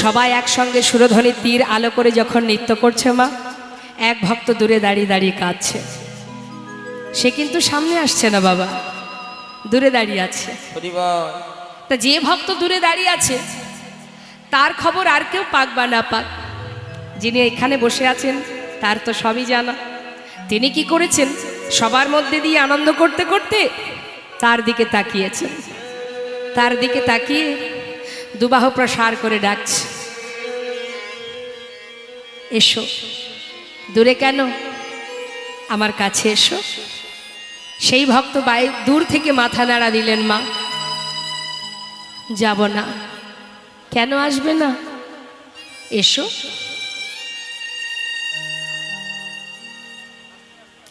সবাই একসঙ্গে সুরধ্বনি তীর আলো করে যখন নৃত্য করছে মা, এক ভক্ত দূরে দাঁড়িয়ে দাঁড়িয়ে কাঁদছে। সে কিন্তু সামনে আসছে না বাবা, দূরে দাঁড়িয়ে আছে। তা যে ভক্ত দূরে দাঁড়িয়ে আছে তার খবর আর কেউ পাক বা না পাক, যিনি এখানে বসে আছেন তার তো সবই জানা। তিনি কি করেছেন, সবার মধ্যে দিয়ে আনন্দ করতে করতে তার দিকে তাকিয়েছেন। তার দিকে তাকিয়ে দুবাহু প্রসার করে ডাকছে, এসো। দূরে কেন, আমার কাছে এসো। সেই ভক্ত দূর থেকে মাথা নাড়া দিলেন, মা যাব না। কেন আসবে না, এসো।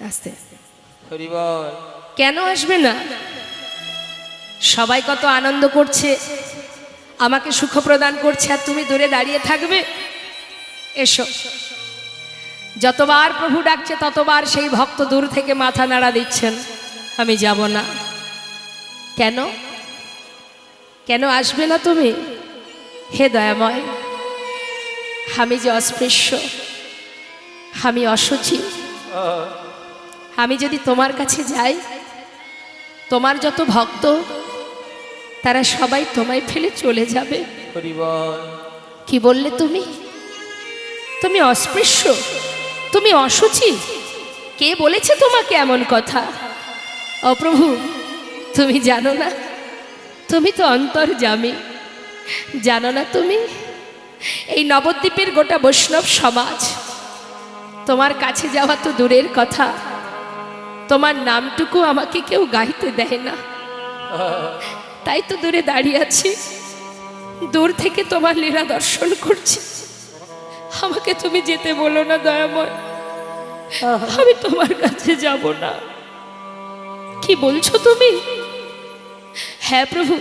আস্তে কেন আসবে না? সবাই কত আনন্দ করছে, আমাকে সুখ প্রদান করছে, আর তুমি দূরে দাঁড়িয়ে থাকবে? এসো। যতবার প্রভু ডাকছে ততবার সেই ভক্ত দূর থেকে মাথা নাড়া দিচ্ছেন, আমি যাব না। কেন, কেন আসবে না তুমি? হে দয়াময়, আমি যে অস্পৃশ্য, আমি অসুচি, আমি যদি তোমার কাছে যাই, তোমার যত ভক্ত তারা সবাই তোমায় ফেলে চলে যাবে। কি বললে তুমি? তুমি অস্পৃশ্য, তুমি অসুচি? কে বলেছে তোমাকে এমন কথা? ও প্রভু, তুমি জানো না? তুমি তো অন্তর্যামী, জানো না তুমি? এই নবদ্বীপের গোটা বৈষ্ণব সমাজ তোমার কাছে যাওয়া তো দূরের কথা, তোমার নামটুকু আমাকে কেউ গাইতে দেয় না। তাই তো দূরে দাঁড়িয়ে আছি, দূর থেকে তোমার লীলা দর্শন করছি। আমাকে তুমি যেতে বলো না দয়াময়, আমি তোমার কাছে যাব না। কি বলছো তুমি? হ্যাঁ প্রভু,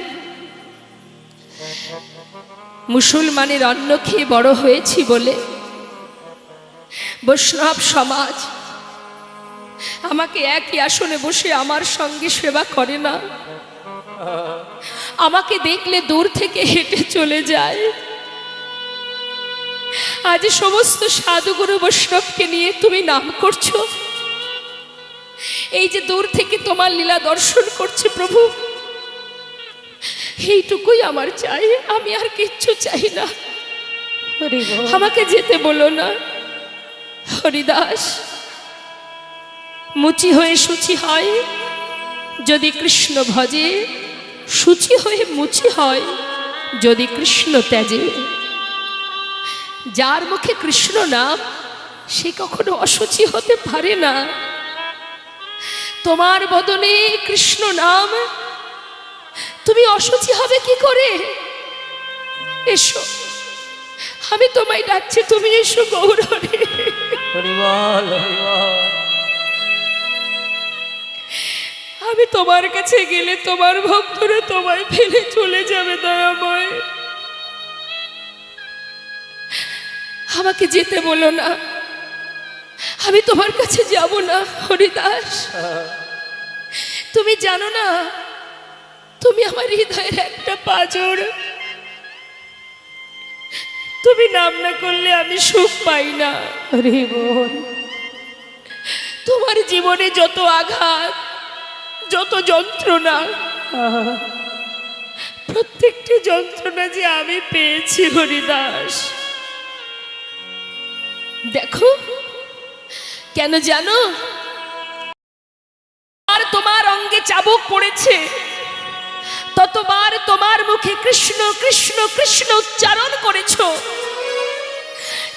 মুসলমানের অন্ন খেয়ে বড় হয়েছি বলে বৈষ্ণব সমাজ আমাকে একই আসনে বসে আমার সঙ্গে সেবা করে না, আমাকে দেখলে দূর থেকে হেঁটে চলে যায়। আজ সমস্ত সাধুগুরু বৈষ্ণবকে নিয়ে তুমি নাম করছো, এই যে দূর থেকে তোমার লীলা দর্শন করছে প্রভু, এইটুকুই আমার চাই, আমি আর কিচ্ছু চাই না। আমাকে যেতে বলো না। হরিদাস, মুচি হয়ে শুচি হয় যদি কৃষ্ণ ভজে, শুচি হয়ে মুচি হয় যদি কৃষ্ণ ত্যাজে। যার মুখে কৃষ্ণ নাম সে কখনো অশুচি হতে পারে না। তোমার বদনে কৃষ্ণ নাম, তুমি অশুচি হবে কি করে? এসো, আমি তোমায় ডাকছি, তুমি এসো গৌরহরি। আমি তোমার কাছে গেলে তোমার ভক্তরা তোমায় ফেলে চলে যাবে দয়াময়, আমাকে যেতে বলো না, আমি তোমার কাছে যাব না। হরিদাস, তুমি জানো না তুমি আমার হৃদয়ের একটা পাঁজর, তুমি নাম না করলে আমি সুখ পাই না। তোমার জীবনে যত আঘাত, যত যন্ত্রণা, প্রত্যেকটি যন্ত্রণা যে আমি পেয়েছি হরিদাস, দেখো কেন জানো? আর তোমার অঙ্গে চাবুক পড়েছে, ততবার তোমার মুখে কৃষ্ণ কৃষ্ণ কৃষ্ণ উচ্চারণ করেছো,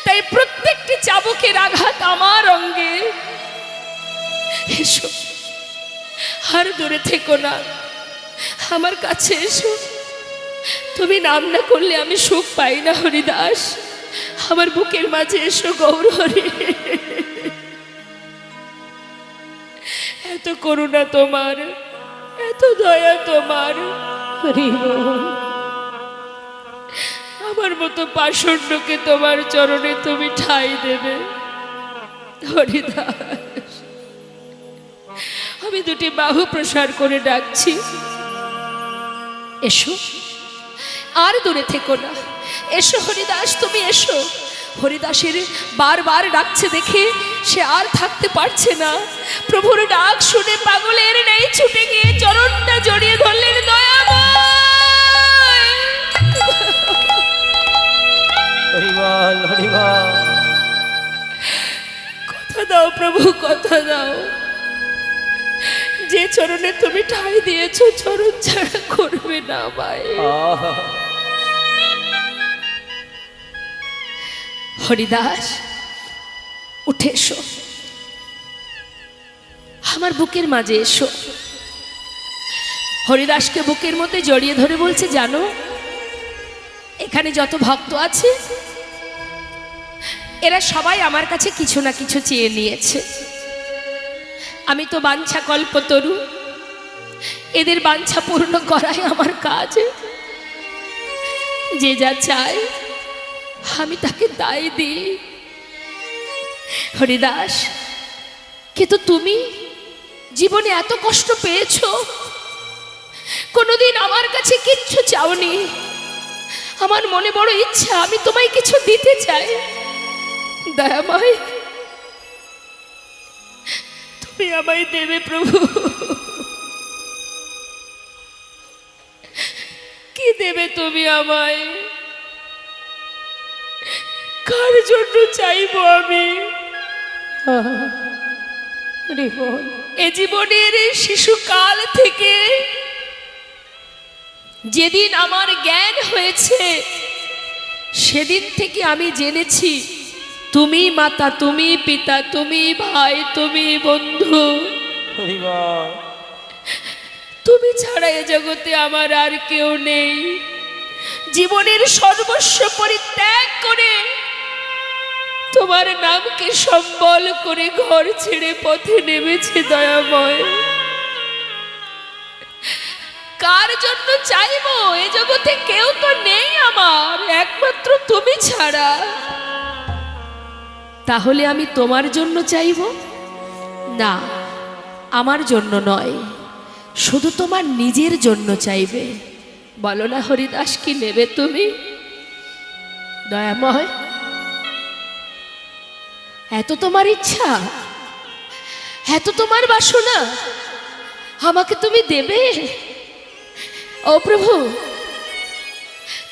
তাই প্রত্যেকটি চাবুকের আঘাত আমার অঙ্গে। এসো, আর দূরে থেকো না, আমার কাছে এসো। তুমি নাম না করলে আমি সুখ পাই না হরিদাস, আমার বুকের মাঝে এসো গৌরহরি। এত করুণা তোমার, এত দয়া তোমার, আমার মতো পাষণ্ডকে তোমার চরণে তুমি ঠাঁই দেবে হরিদাস। আমি দুটি বাহু প্রসার করে ডাকছি, এসো, আর দূরে থেকো না। এসো হরিদাস, তুমি এসো। হরিদাসের বারবার ডাকছে দেখে সে আর থাকতে পারছে না। প্রভুর ডাক শুনে পাগলের নেই ছুটে গিয়ে চরণটা জড়িয়ে ধরলেন। দয়াময়, হরিবল হরিবল। কথা দাও প্রভু, কথা দাও। যে চরণে তুমি ঠাঁই দিয়েছো চরণ ছাড়া করবে না আমায়। হরিদাস, উঠে এসো, আমার বুকের মাঝে এসো। হরিদাসকে বুকের মধ্যে জড়িয়ে ধরে বলছে, জানো এখানে যত ভক্ত আছে এরা সবাই আমার কাছে কিছু না কিছু চেয়ে নিয়েছে। আমি তো বাঞ্ছা কল্পতরু, এদের বাঞ্ছা পূর্ণ করাই আমার কাজ। যে যা চায় আমি তাকে তাই দিই। হরিদাস, কিন্তু তুমি জীবনে এত কষ্ট পেয়েছো, কোনোদিন আমার কাছে কিচ্ছু চাওনি। আমার মনে বড় ইচ্ছা আমি তোমায় কিছু দিতে চাই। দয়াময়, তুমি আমায় দেবে প্রভু। কি দেবে তুমি আমায়? কার জন্য চাইবো আমি? এ জীবনের শিশুকাল থেকে যেদিন আমার জ্ঞান হয়েছে সেদিন থেকে আমি জেনেছি তুমি মাতা, তুমি পিতা, তুমি ভাই, তুমি বন্ধু। তুমি ছাড়া এ জগতে আমার আর কেউ নেই। জীবনের সর্বস্ব পরিত্যাগ করে তোমার নামকে সম্বল করে ঘর ছেড়ে পথে নেমেছে দয়াময়। কার জন্য চাইবো? এ জগতে কেউ তো নেই আমার, একমাত্র তুমি ছাড়া। তাহলে আমি তোমার জন্য চাইবো? না, আমার জন্য নয়, শুধু তোমার নিজের জন্য চাইবে। বলো না হরিদাস, কি নেবে তুমি? দয়াময়, এত তোমার ইচ্ছা, এত তোমার বাসনা, আমাকে তুমি দেবে? ও প্রভু,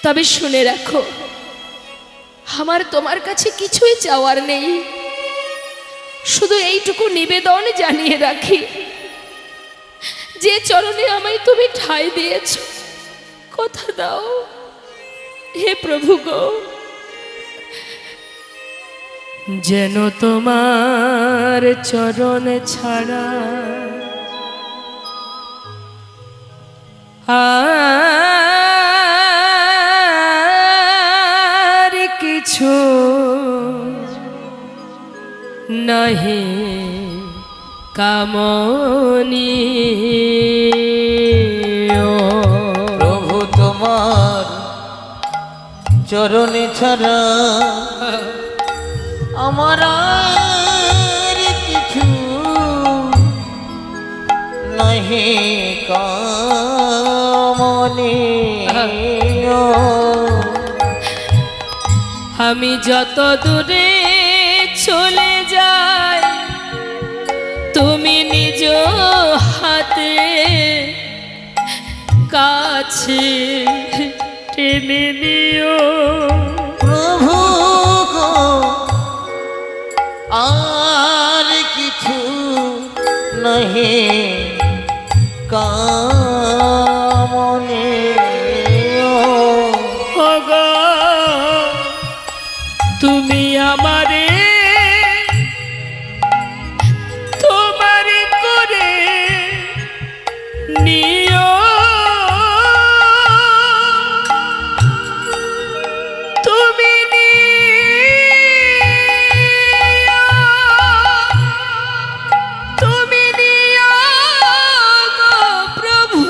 তবে শুনে রাখো, আমার তোমার কাছে কিছুই চাওয়ার নেই। শুধু এইটুকু নিবেদন জানিয়ে রাখি, যে চরণে আমায় তুমি ঠাঁই দিয়েছ, কথা দাও হে প্রভু গো, যেন তোমার চরণ ছাড়া আর কিছু নাহি কামনি। প্রভু তোমার চরণে ছাড়া আমার আর কিছু নাহি কামনি। আমি যত দূরে চলে যাই তুমি নিজ হাতে কাছে টেনে নিও। প্রভু গো, আর কিছু নাহি কামনি। ওগো, তুমি আমারে তোমার করে নিও। তুমি নিও, তুমি নিও গো প্রভু।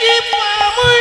কি পামই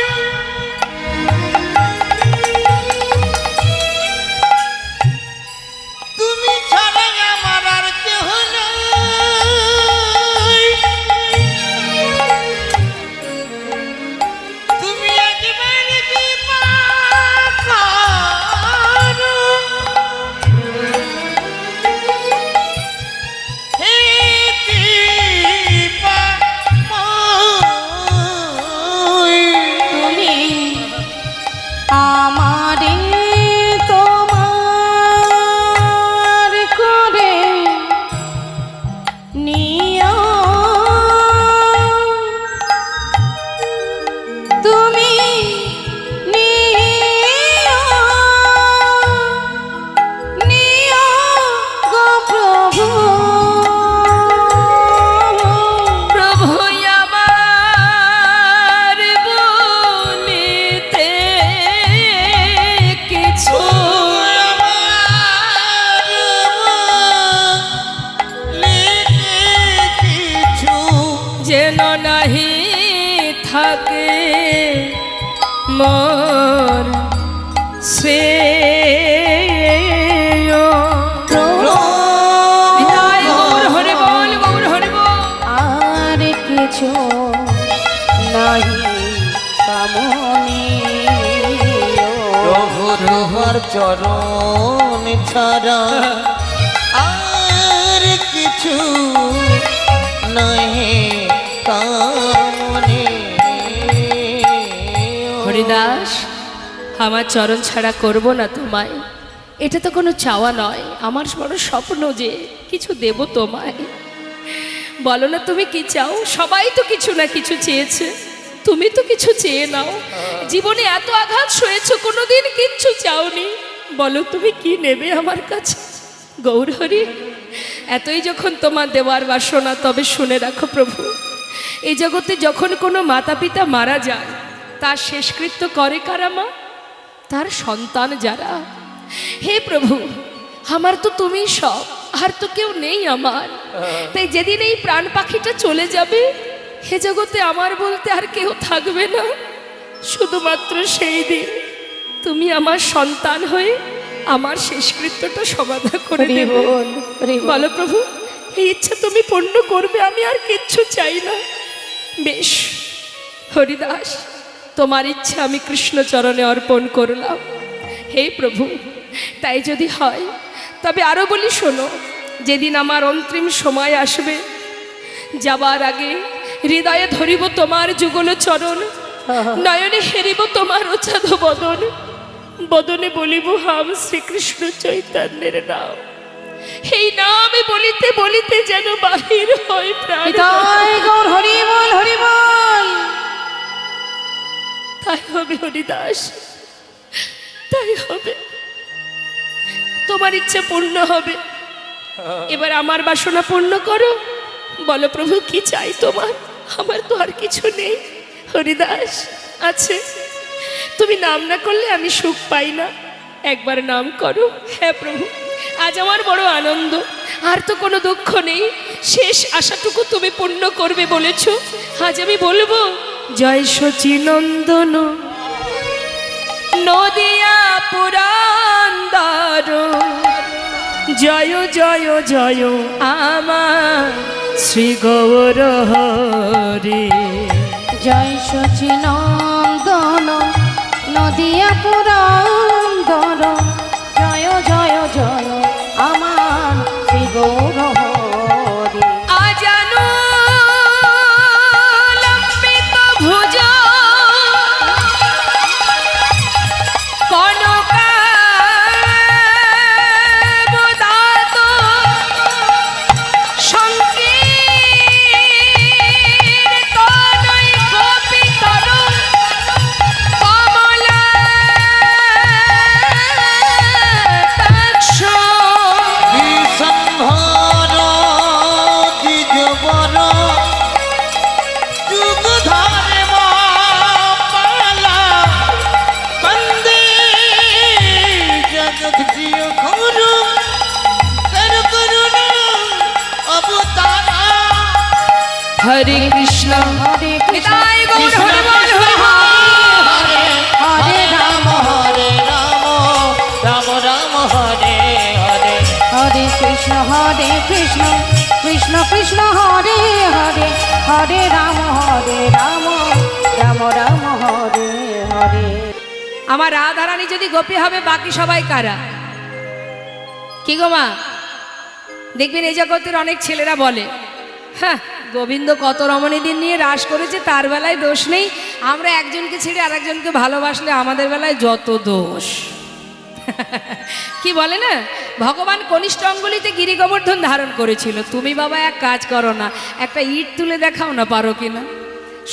থাকে মোর শ্রেয়। হৃদয় গৌর হরি বল, গৌর হরি বল। আর কিছু নাহি কামনি প্রভু তোমার চরণ ছাড়া আর কিছু নহে কামনে। হরিদাস, আমার চরণ ছাড়া করব না তোমায়, এটা তো কোনো চাওয়া নয়, আমার বড় স্বপ্ন যে কিছু দেব তোমায়। বলো না তুমি কি চাও? সবাই তো কিছু না কিছু চেয়েছে, তুমি তো কিছু চেয়ে নাও। জীবনে এত আঘাত সয়েছো, কোনোদিন কিচ্ছু চাওনি, বলো তুমি কি নেবে আমার কাছে? গৌরহরি, এতই যখন তোমার দেওয়ার বাসনা, তবে শুনে রাখো প্রভু, এই জগতে যখন কোনো মাতা পিতা মারা যায়, তার শেষকৃত্য করে কারা মা? তার সন্তান যারা। হে প্রভু, আমার তো তুমি সব, আর তো কেউ নেই আমার। তাই যেদিন এই প্রাণ পাখিটা চলে যাবে, হে জগতে আমার বলতে আর কেউ থাকবে না। শুধুমাত্র সেই দিন তুমি আমার সন্তান হয়ে আমার শেষকৃত্যটা সমাধা করে দেবে। বলো প্রভু, এই ইচ্ছা তুমি পূর্ণ করবে, আমি আর কিচ্ছু চাই না। বেশ হরিদাস, তোমার ইচ্ছা আমি কৃষ্ণ চরণে অর্পণ করলাম। হে প্রভু, তাই যদি হয় তবে আরো বলি শোনো, যেদিন আমার অন্তিম সময় আসবে, যাবার আগে হৃদয়ে ধরিব তোমার যুগল চরণ, নয়নে হেরিব তোমার অচাধ বদন, বদনে বলিব হাম শ্রীকৃষ্ণ চৈতন্যের নাম। এই নামে বলিতে বলিতে যেন বাহির হয় প্রাণ। হৃদয় গৌর হরি বল, হরি বল। তাই হবে হরিদাস, তাই হবে, তোমার ইচ্ছে পূর্ণ হবে। এবার আমার বাসনা পূর্ণ করো। বলো প্রভু, কি চাই তোমার? আমার তো আর কিছু নেই হরিদাস। আছে, তুমি নাম না করলে আমি সুখ পাই না, একবার নাম করো। হ্যাঁ প্রভু, আজ আমার বড় আনন্দ, আর তো কোনো দুঃখ নেই, শেষ আশাটুকু তুমি পূর্ণ করবে বলেছ। আজ আমি বলবো, জয় শচীনন্দন নদিয়া পুরান্দর, জয় জয় জয় আমার শ্রী গৌর হরি। জয় সচিনন্দন নদিয়া পুরন্দর, জয় জয় জয় আমার শ্রী গৌর হরি। আজানু লম্বিত ভুজ কনকাবদাত সংকীর্তনৈ গোপীতর কমলাক্ষ। বিসম্ভর দ্বিজবর যুগধর মালা, বন্দে জগৎ প্রিয় গুরু কর করুণা অবতারা। হরে কৃষ্ণ হরে কৃষ্ণ নিতাই গৌর হরি বল, হরি বল। হরে রাম হরে রাম, রাম রাম হরে হরে। হরে কৃষ্ণ কৃষ্ণ কৃষ্ণ হরে হরে, হরে রাম রাম রাম হরে হরে। আমার রাধারানী যদি গোপী হবে, বাকি সবাই কারা? কি গো মা, দেখবেন এই জগতের অনেক ছেলেরা বলে, হ্যাঁ গোবিন্দ কত রমণীদের নিয়ে রাস করেছে, তার বেলায় দোষ নেই, আমরা একজনকে ছেড়ে আরেকজনকে ভালোবাসলে আমাদের বেলায় যত দোষ। কি বলে না, ভগবান কনিষ্ঠ অঙ্গুলিতে গিরি গোবর্ধন ধারণ করেছিল। তুমি বাবা এক কাজ করো না, একটা ইট তুলে দেখাও না, পারো কিনা?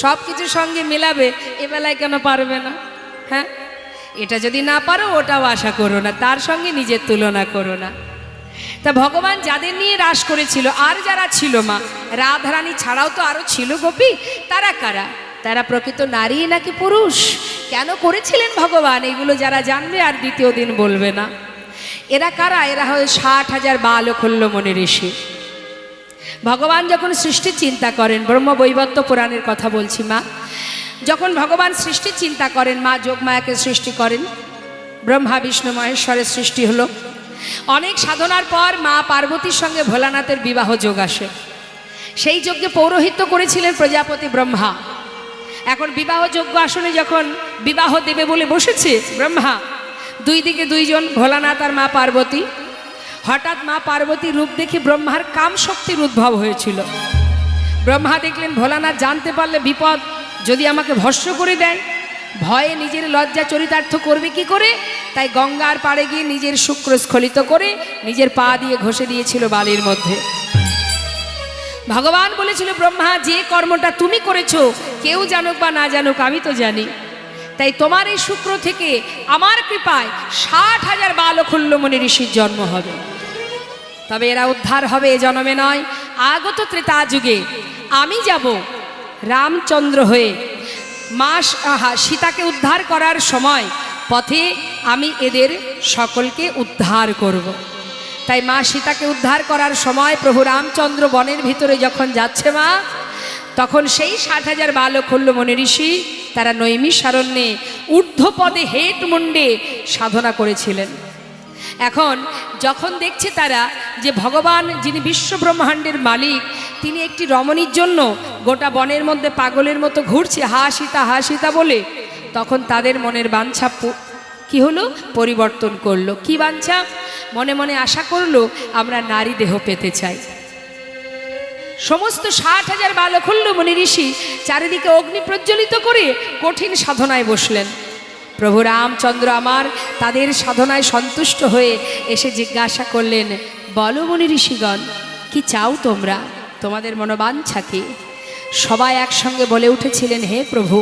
সব কিছুর সঙ্গে মেলাবে, এ বেলায় কেন পারবে না? হ্যাঁ, এটা যদি না পারো ওটাও আশা করো না, তার সঙ্গে নিজের তুলনা করো না। তা ভগবান যাদের নিয়ে রাস করেছিল, আর যারা ছিল মা রাধারানী ছাড়াও তো আরো ছিল গোপী, তারা কারা? তারা প্রকৃত নারী নাকি পুরুষ? কেন করেছিলেন ভগবান, এগুলো যারা জানবে আর দ্বিতীয় দিন বলবে না। এরা কারা? এরা হয় 60,000 বালখল্যমণি ঋষি। ভগবান যখন সৃষ্টির চিন্তা করেন, ব্রহ্মবৈবর্ত পুরাণের কথা বলছি মা, যখন ভগবান সৃষ্টির চিন্তা করেন, মা যোগমায়াকে সৃষ্টি করেন, ব্রহ্মা বিষ্ণু মহেশ্বরের সৃষ্টি হলো। অনেক সাধনার পর মা পার্বতীর সঙ্গে ভোলানাথের বিবাহ যোগ আসে। সেই যজ্ঞে পৌরোহিত্য করেছিলেন প্রজাপতি ব্রহ্মা। এখন বিবাহ যজ্ঞ আসনে যখন বিবাহ দেবে বলে বসেছে ব্রহ্মা, দুই দিকে দুইজন, ভোলানাথ আর মা পার্বতী। হঠাৎ মা পার্বতীর রূপ দেখে ব্রহ্মার কাম শক্তির উদ্ভব হয়েছিল। ব্রহ্মা দেখলেন ভোলানাথ জানতে পারলে বিপদ, যদি আমাকে ভস্ম করে দেয়, ভয়ে নিজের লজ্জা চরিতার্থ করবে কি করে, তাই গঙ্গার পাড়ে গিয়ে নিজের শুক্র স্খলিত করে নিজের পা দিয়ে ঘষে দিয়েছিল বালির মধ্যে। ভগবান বলেছিল, ব্রহ্মা, যে কর্মটা তুমি করেছো কেউ জানুক বা না জানুক আমি তো জানি, তাই তোমার এই শুক্র থেকে আমার কৃপায় 60,000 বালখুল্ল মুনি ঋষির জন্ম হবে। তবে এরা উদ্ধার হবে এ জন্মে নয়, আগত ত্রেতা যুগে আমি যাব রামচন্দ্র হয়ে মা সীতাকে উদ্ধার করার সময় পথে আমি এদের সকলকে উদ্ধার করব। তাই মা সীতাকে উদ্ধার করার সময় প্রভু রামচন্দ্র বনের ভিতরে যখন যাচ্ছে মা, তখন সেই 60,000 বালখুল্ল মুনি ঋষি তারা নৈমিষারণ্যে ঊর্ধ্বপদে হেট মুন্ডে সাধনা করেছিলেন। এখন যখন দেখছে তারা যে ভগবান যিনি বিশ্ব ব্রহ্মাণ্ডের মালিক, তিনি একটি রমণীর জন্য গোটা বনের মধ্যে পাগলের মতো ঘুরছে, হা সীতা বলে, তখন তাদের মনের বাঞ্ছা কি হলো, পরিবর্তন করলো। কি বাঞ্ছা? মনে মনে আশা করলো আমরা নারী দেহ পেতে চাই। সমস্ত 60,000 বালখুল্ল মুনি ঋষি চারিদিকে অগ্নি প্রজ্বলিত করে কঠিন সাধনায় বসলেন। প্রভু রামচন্দ্র আমার তাদের সাধনায় সন্তুষ্ট হয়ে এসে জিজ্ঞাসা করলেন, বলো মুনি ঋষিগণ, কি চাও তোমরা, তোমাদের মনোবাঞ্ছা কি? সবাই একসঙ্গে বলে উঠেছিলেন, হে প্রভু,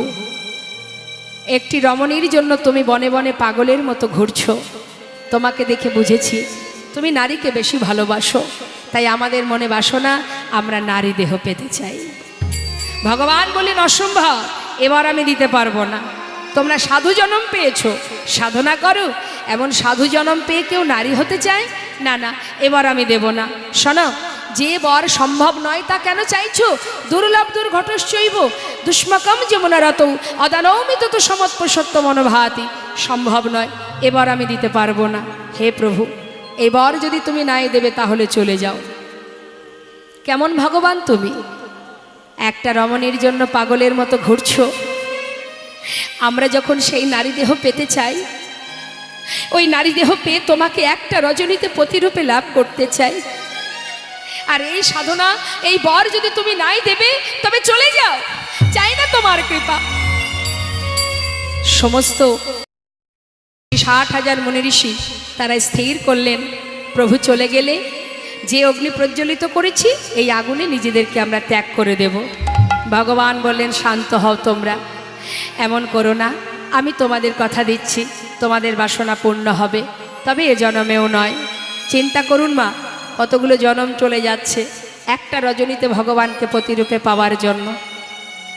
একটি রমণীর জন্য তুমি বনে বনে পাগলের মতো ঘুরছো। তোমাকে দেখে বুঝেছি তুমি নারীকে বেশি ভালোবাসো, তাই আমাদের মনে বাসনা, আমরা নারী দেহ পেতে চাই। ভগবান বললেন, অসম্ভব, এবার আমি দিতে পারবো না। তোমরা সাধু জনম পেয়েছো, সাধনা করো। এমন সাধু জনম পেয়ে কেউ নারী হতে চায় না, না, এবার আমি দেব না। শোনো, যে বর সম্ভব নয় তা কেন চাইছো? দুর্লভ দুর্ঘটশ্চৈব দুষ্মকম যমুনারত অদানৌমিত তো সমৎপসত্য মনোভাতি। সম্ভব নয়, এবার আমি দিতে পারবো না। হে প্রভু, এবার যদি তুমি নাই দেবে তাহলে চলে যাও। কেমন ভগবান তুমি, একটা রমণীর জন্য পাগলের মতো ঘুরছো। আমরা যখন সেই নারী দেহ পেতে চাই, ওই নারী দেহ পেয়ে তোমাকে একটা রজনীতে প্রতিরূপে লাভ করতে চাই। আর এই সাধনা, এই বর যদি তুমি নাই দেবে তবে চলে যাও, চাই না তোমার কৃপা। সমস্ত 60,000 মুনি ঋষি তারা স্থির করলেন, প্রভু চলে গেলে যে অগ্নি প্রজ্বলিত করেছি এই আগুনে নিজেদেরকে আমরা ত্যাগ করে দেব। ভগবান বললেন, শান্ত হও তোমরা, এমন করো না, আমি তোমাদের কথা দিচ্ছি, তোমাদের বাসনা পূর্ণ হবে, তবে এ জনমেও নয়। চিন্তা করুন মা, কতগুলো জনম চলে যাচ্ছে একটা রজনীতে ভগবানকে প্রতিরূপে পাওয়ার জন্য।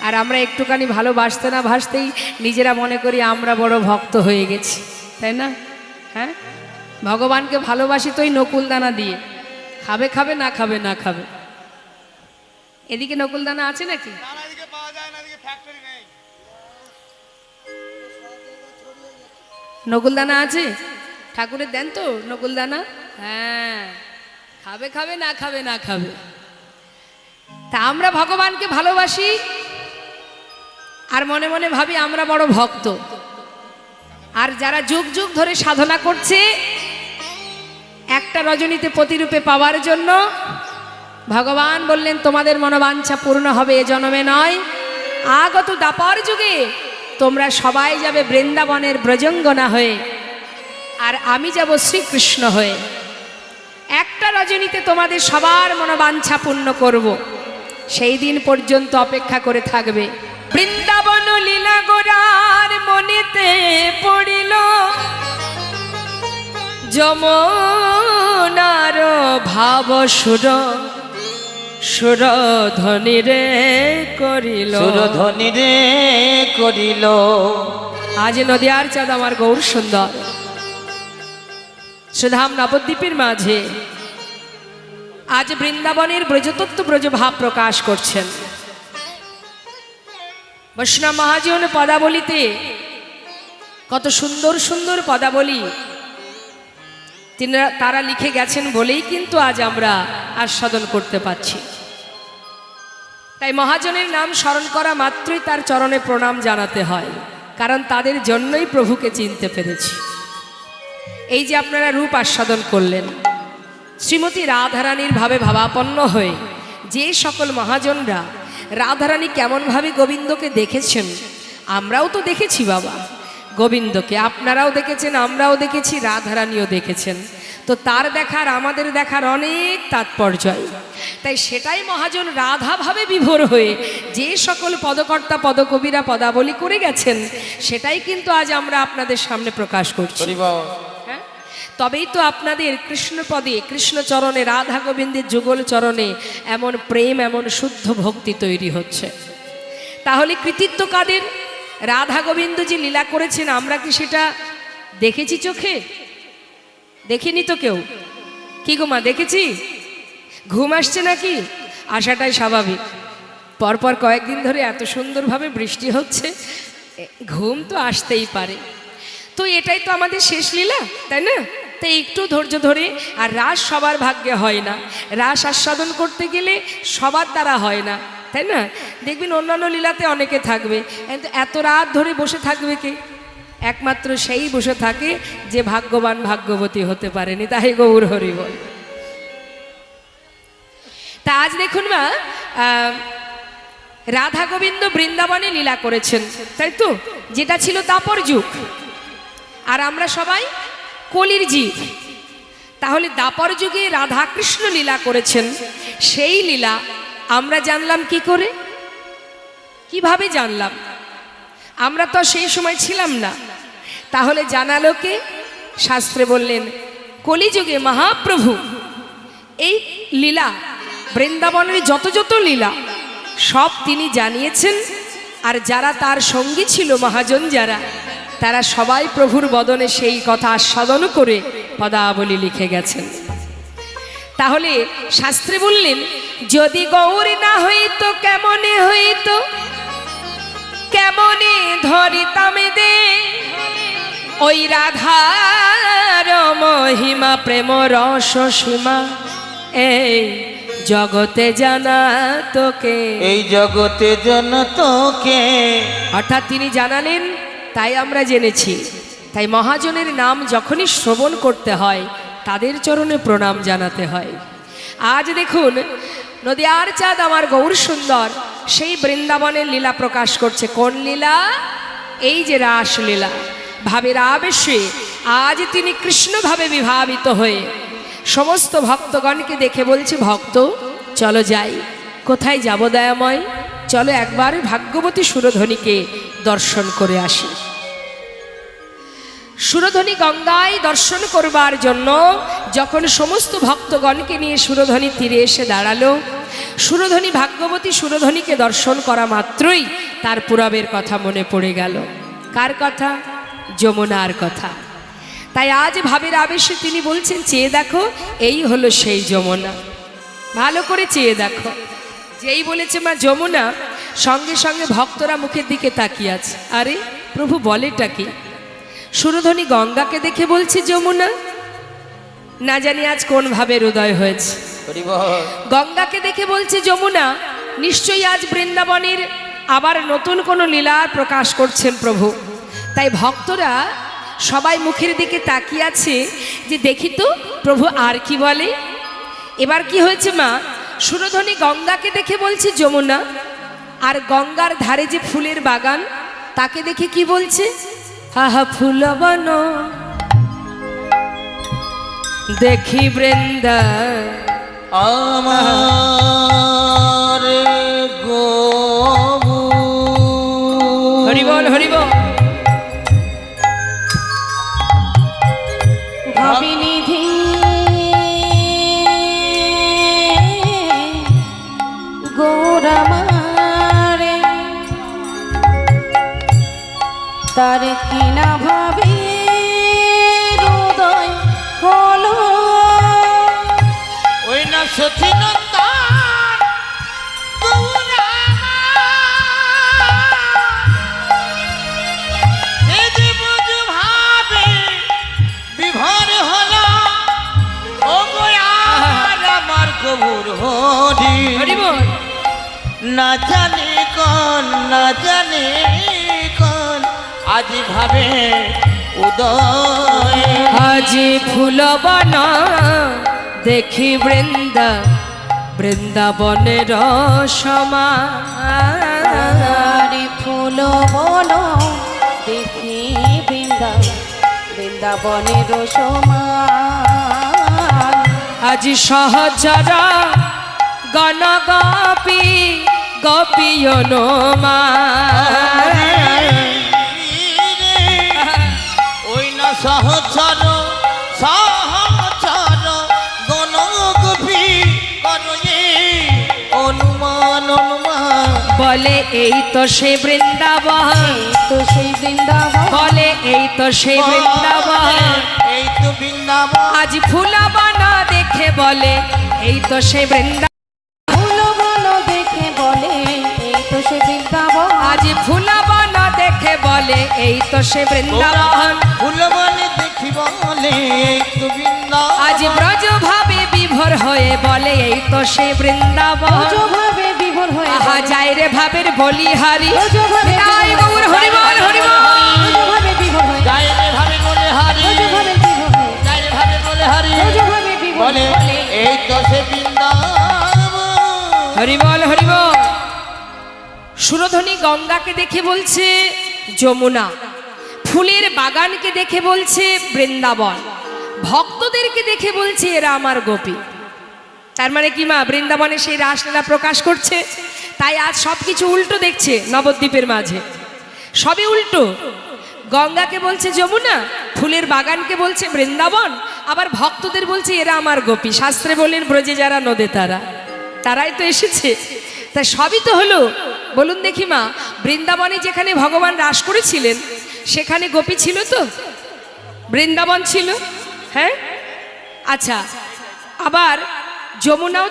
আর আমরা একটুখানি ভালোবাসতে না ভাসতেই নিজেরা মনে করি আমরা বড় ভক্ত হয়ে গেছি, তাই না? হ্যাঁ, ভগবানকে ভালোবাসি তো ওই নকুলদানা দিয়ে, খাবে খাবে, না খাবে না খাবে। এদিকে নকুলদানা আছে নাকি? নকুলদানা আছে? ঠাকুরের দেন তো নকুলদানা? হ্যাঁ, খাবে খাবে, না খাবে না খাবে। তা আমরা ভগবানকে ভালোবাসি আর মনে মনে ভাবি আমরা বড় ভক্ত। আর যারা যুগ যুগ ধরে সাধনা করছে একটা রজনীতে প্রতিরূপে পাওয়ার জন্য, ভগবান বললেন তোমাদের মনোবাঞ্ছা পূর্ণ হবে এ জন্মে নয়, আগত দাপর যুগে তোমরা সবাই যাবে বৃন্দাবনের ব্রজঙ্গনা হয়ে, আর আমি যাব শ্রীকৃষ্ণ হয়ে। একটা রজনীতে তোমাদের সবার মনোবাঞ্ছা পূর্ণ করব, সেই দিন পর্যন্ত অপেক্ষা করে থাকবে। বৃন্দাবন লীলা গোরার মনেতে পড়িল, যমুনার ভাব সুর সুরধ্বনি রে করিল, সুরধ্বনি রে করিল। আজ নদিয়ার চাঁদ আমার গৌর সুন্দর সুধাম নবদ্বীপের মাঝে আজ বৃন্দাবনের ব্রজতত্ত্ব ব্রজভাব প্রকাশ করছেন। বৈষ্ণব মহাজন পদাবলিতে কত সুন্দর সুন্দর পদাবলী তারা লিখে গেছেন বলেই কিন্তু আজ আমরা আস্বাদন করতে পারছি। তাই মহাজনের নাম স্মরণ করা মাত্রই তার চরণে প্রণাম জানাতে হয়, কারণ তাদের জন্যই প্রভুকে চিনতে পেরেছি। এই যে আপনারা রূপ আস্বাদন করলেন, শ্রীমতী রাধারানীর ভাবে ভাবাপন্ন হয়ে যে সকল মহাজনরা রাধারানী কেমনভাবে গোবিন্দকে দেখেছেন, আমরাও তো দেখেছি বাবা গোবিন্দকে, আপনারাও দেখেছেন, আমরাও দেখেছি, রাধারানীও দেখেছেন। তো তার দেখার আমাদের দেখার অনেক তাৎপর্য। তাই সেটাই মহাজন রাধা ভাবে বিভোর হয়ে যে সকল পদকর্তা পদকবিরা পদাবলী করে গেছেন, সেটাই কিন্তু আজ আমরা আপনাদের সামনে প্রকাশ করছি। হ্যাঁ, তবেই তো আপনাদের কৃষ্ণপদে, কৃষ্ণচরণে, রাধা গোবিন্দের যুগল চরণে এমন প্রেম, এমন শুদ্ধ ভক্তি তৈরি হচ্ছে। তাহলে কৃতিত্ব কাদের? রাধা গোবিন্দ যে লীলা করেছেন, আমরা কি সেটা দেখেছি চোখে? দেখিনি তো কেউ। কি গো মা, দেখেছি? ঘুম আসছে নাকি? আসাটাই স্বাভাবিক। পরপর কয়েকদিন ধরে এত সুন্দরভাবে বৃষ্টি হচ্ছে, ঘুম তো আসতেই পারে। তো এটাই তো আমাদের শেষ লীলা, তাই না? তাই একটু ধৈর্য ধরে, আর রাস সবার ভাগ্যে হয় না, রাস আস্বাদন করতে গেলে সবার দ্বারা হয় না, তাই না? দেখবেন অন্যান্য লীলাতে অনেকে থাকবে, কিন্তু এত রাত ধরে বসে থাকবে কে? একমাত্র সেই বসে থাকে যে ভাগ্যবান, ভাগ্যবতী হতে পারেনি। তাই গৌর হরি বল। তা আজ দেখুন মা, রাধা গোবিন্দ বৃন্দাবনে লীলা করেছেন, তাই তো? যেটা ছিল দাপর যুগ, আর আমরা সবাই কলির জীব। তাহলে দাপর যুগে রাধা কৃষ্ণ লীলা করেছেন, সেই লীলা আমরা জানলাম কি করে? কিভাবে জানলাম? আমরা তো সেই সময় ছিলাম না। তাহলে জানালো কে? শাস্ত্রে বললেন কলিযুগে মহাপ্রভু এই লীলা, বৃন্দাবনের যত যত লীলা সব তিনি জানিয়েছেন। আর যারা তার সঙ্গী ছিল, মহাজন যারা, তারা সবাই প্রভুর বদনে সেই কথা আস্বাদন করে পদাবলী লিখে গেছেন। তাহলে শাস্ত্রে বললেন, যদি গৌর না হইতো কেমনে হইতো, কেমনে ধরিতাম দে ওই রাধার মহিমা, প্রেম রস সীমা এই জগতে জানা তোকে, এই জগতে জানা তোকে। অর্থাৎ তিনি জানালেন, তাই আমরা জেনেছি। তাই মহাজনের নাম যখনই শ্রবণ করতে হয়, তাদের চরণে প্রণাম জানাতে হয়। আজ দেখুন, নদিয়ার চাঁদ আমার গৌর সুন্দর সেই বৃন্দাবনের লীলা প্রকাশ করছে। কোন লীলা? এই যে রাস লীলা। ভাবের আবেশে আজ তিনি কৃষ্ণ ভাবে বিভাবিত হয়ে সমস্ত ভক্তগণকে দেখে বলছে, ভক্ত চলো যাই। কোথায় যাব দয়াময়? চলো একবার ভাগ্যবতী সুরধ্বনিকে দর্শন করে আসি। সুরধ্বনি গঙ্গায় দর্শন করবার জন্য যখন সমস্ত ভক্তগণকে নিয়ে সুরধ্বনি তীরে এসে দাঁড়ালো, সুরধ্বনি ভাগ্যবতী সুরধ্বনিকে দর্শন করা মাত্রই তার পুরবের কথা মনে পড়ে গেল। কার কথা? যমুনার কথা। তাই আজ ভাবের আবেশে তিনি বলছেন, চেয়ে দেখো, এই হলো সেই যমুনা। ভালো করে চেয়ে দেখো। যেই বলেছে মা যমুনা, সঙ্গে সঙ্গে ভক্তরা মুখের দিকে তাকিয়ে আছে। আরে প্রভু বলেটা কি? সুরধ্বনি গঙ্গাকে দেখে বলছে যমুনা। না জানি আজ কোন ভাবে হৃদয় হয়েছে। গঙ্গাকে দেখে বলছে যমুনা। নিশ্চয়ই আজ বৃন্দাবনের আবার নতুন কোনো লীলা প্রকাশ করছেন প্রভু। তাই ভক্তরা সবাই মুখের দিকে তাকিয়ে আছে যে দেখি তো প্রভু আর কি বলে। এবার কি হয়েছে মা? সুরধ্বনি গঙ্গাকে দেখে বলছে যমুনা, আর গঙ্গার ধারে যে ফুলের বাগান, তাকে দেখে কি বলছে? হাহা ফুলবন দেখি বৃন্দা আমার গবু। হরিবল হরিবল। ভাবিনিধি গৌরমারে তার কিনা ভাবি হৃদয় হলো ওই না সচিনতা না জানি কোন না জানি কোন আজ ভাবে উদয় আজি ফুলবন দেখি বৃন্দাবনের সমান আরে ফুল বন দেখি বৃন্দাবনের সমান আজি সহচর গণ গোপিয়নমা ওই না সহচর সহচর গণ গোপী করয়ে অনুমান অনুমান বলে এই তো সে বৃন্দাবন তো সেই বৃন্দাবন বলে এই তো সে বৃন্দাবন এই তো বৃন্দাবন আজ ফুলবন দেখে বলে এই তো সে বৃন্দাবন ফুল বন দেখে বলে এই তো সে বৃন্দাবন আজ ফুলবন দেখে বলে এই তো সে বৃন্দাবন ফুলবনে দেখি বলে এই তো বৃন্দাবন আজ ব্রজ ভাবে বিভোর হয়ে বলে এই তো সে বৃন্দাবন ব্রজভাবে বিভোর হয়ে আহা যায় রে ভাবের বলি হারি ব্রজভাবে তাই গৌর হরি বল হরি বল ব্রজভাবে বিভোর হয়ে যায় রে ভাবে বলে হারি ব্রজভাবে বিভোর হয়ে যায় রে ভাবে বলে হারি ব্রজভাবে বিভোর বলে হয়ে এই তো সে বৃন্দাবন হরি বল হরি বল সুরধ্বনি গঙ্গাকে দেখে বলছে যমুনা ফুলের বাগানকে দেখে বলছে বৃন্দাবন ভক্তদেরকে দেখে বলছে এরা আমার গোপী তার মানে কি মা বৃন্দাবনে সেই রাসলীলা প্রকাশ করছে তাই আজ সবকিছু উল্টো দেখছে নবদ্বীপের মাঝে সবই উল্টো গঙ্গাকে বলছে যমুনা ফুলের বাগানকে বলছে বৃন্দাবন আবার ভক্তদের বলছে এরা আমার গোপী শাস্ত্রে বলেন ব্রজে যারা নদে তারাই তো এসেছে তাই সবই তো হলো বলুন দেখি মা বৃন্দাবনে যেখানে ভগবান রাস করেছিলেন সেখানে গোপী ছিল তো বৃন্দাবন ছিল হ্যাঁ আচ্ছা আবার যমুনাও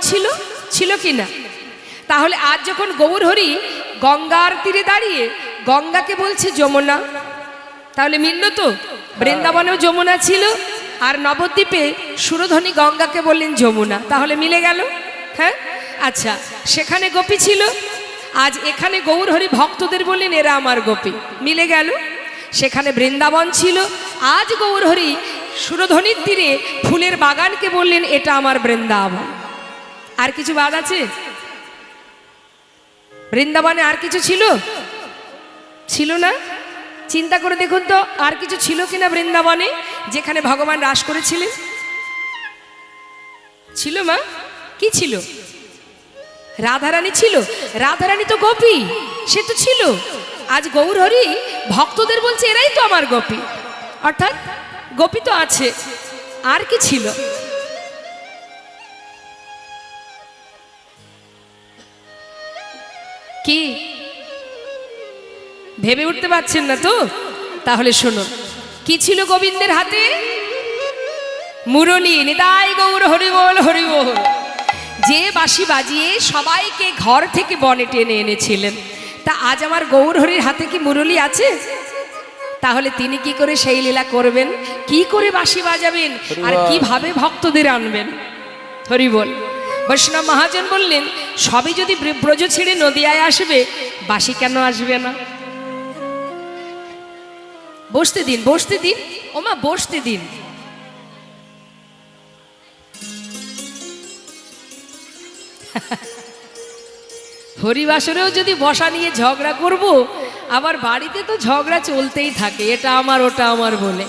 ছিল কি না তাহলে আজ যখন গৌর হরি গঙ্গার তীরে দাঁড়িয়ে গঙ্গাকে বলছে যমুনা তাহলে মিলল তো বৃন্দাবনেও যমুনা ছিল আর নবদ্বীপে সুরধ্বনি গঙ্গাকে বললেন যমুনা তাহলে মিলে গেল হ্যাঁ আচ্ছা সেখানে গোপী ছিল আজ এখানে গৌর হরি ভক্তদের বললেন এরা আমার গোপী মিলে গেল সেখানে বৃন্দাবন ছিল আজ গৌর হরি সুরধ্বনির তীরে ফুলের বাগানকে বললেন এটা আমার বৃন্দাবন আর কিছু বাদ আছে বৃন্দাবনে আর কিছু ছিল না চিন্তা করে দেখুন তো আর কিছু ছিল কিনা বৃন্দাবনে যেখানে ভগবান রাস করেছিলেন ছিল মা কি ছিল রাধারানী ছিল রাধারানী তো গোপী সে তো ছিল আজ গৌর হরি ভক্তদের বলছে এরাই তো আমার গোপী অর্থাৎ গোপী তো আছে আর কি ছিল কি ভেবে উঠতে পারছেন না তো তাহলে শুনুন কি ছিল গোবিন্দের হাতে মুরলী নিতাই গৌর হরি বল হরি বল যে বাঁশি বাজিয়ে সবাইকে ঘর থেকে বনে টেনে এনেছিলেন তা আজ আমার গৌর হরির হাতে কি মুরলী আছে তাহলে তিনি কি করে সেই লীলা করবেন কি করে বাঁশি বাজাবেন আর কিভাবে ভক্তদের আনবেন হরি বল বৈষ্ণব মহাজন বললেন সবই যদি ব্রজ ছেড়ে নদিয়ায় আসবে বাঁশি কেন আসবে না বসতে দিন ওমা বসতে দিন হরিবাসরেও যদি বসা নিয়ে ঝগড়া করব আবার বাড়িতে তো ঝগড়া চলতেই থাকে এটা আমার ওটা আমার বলে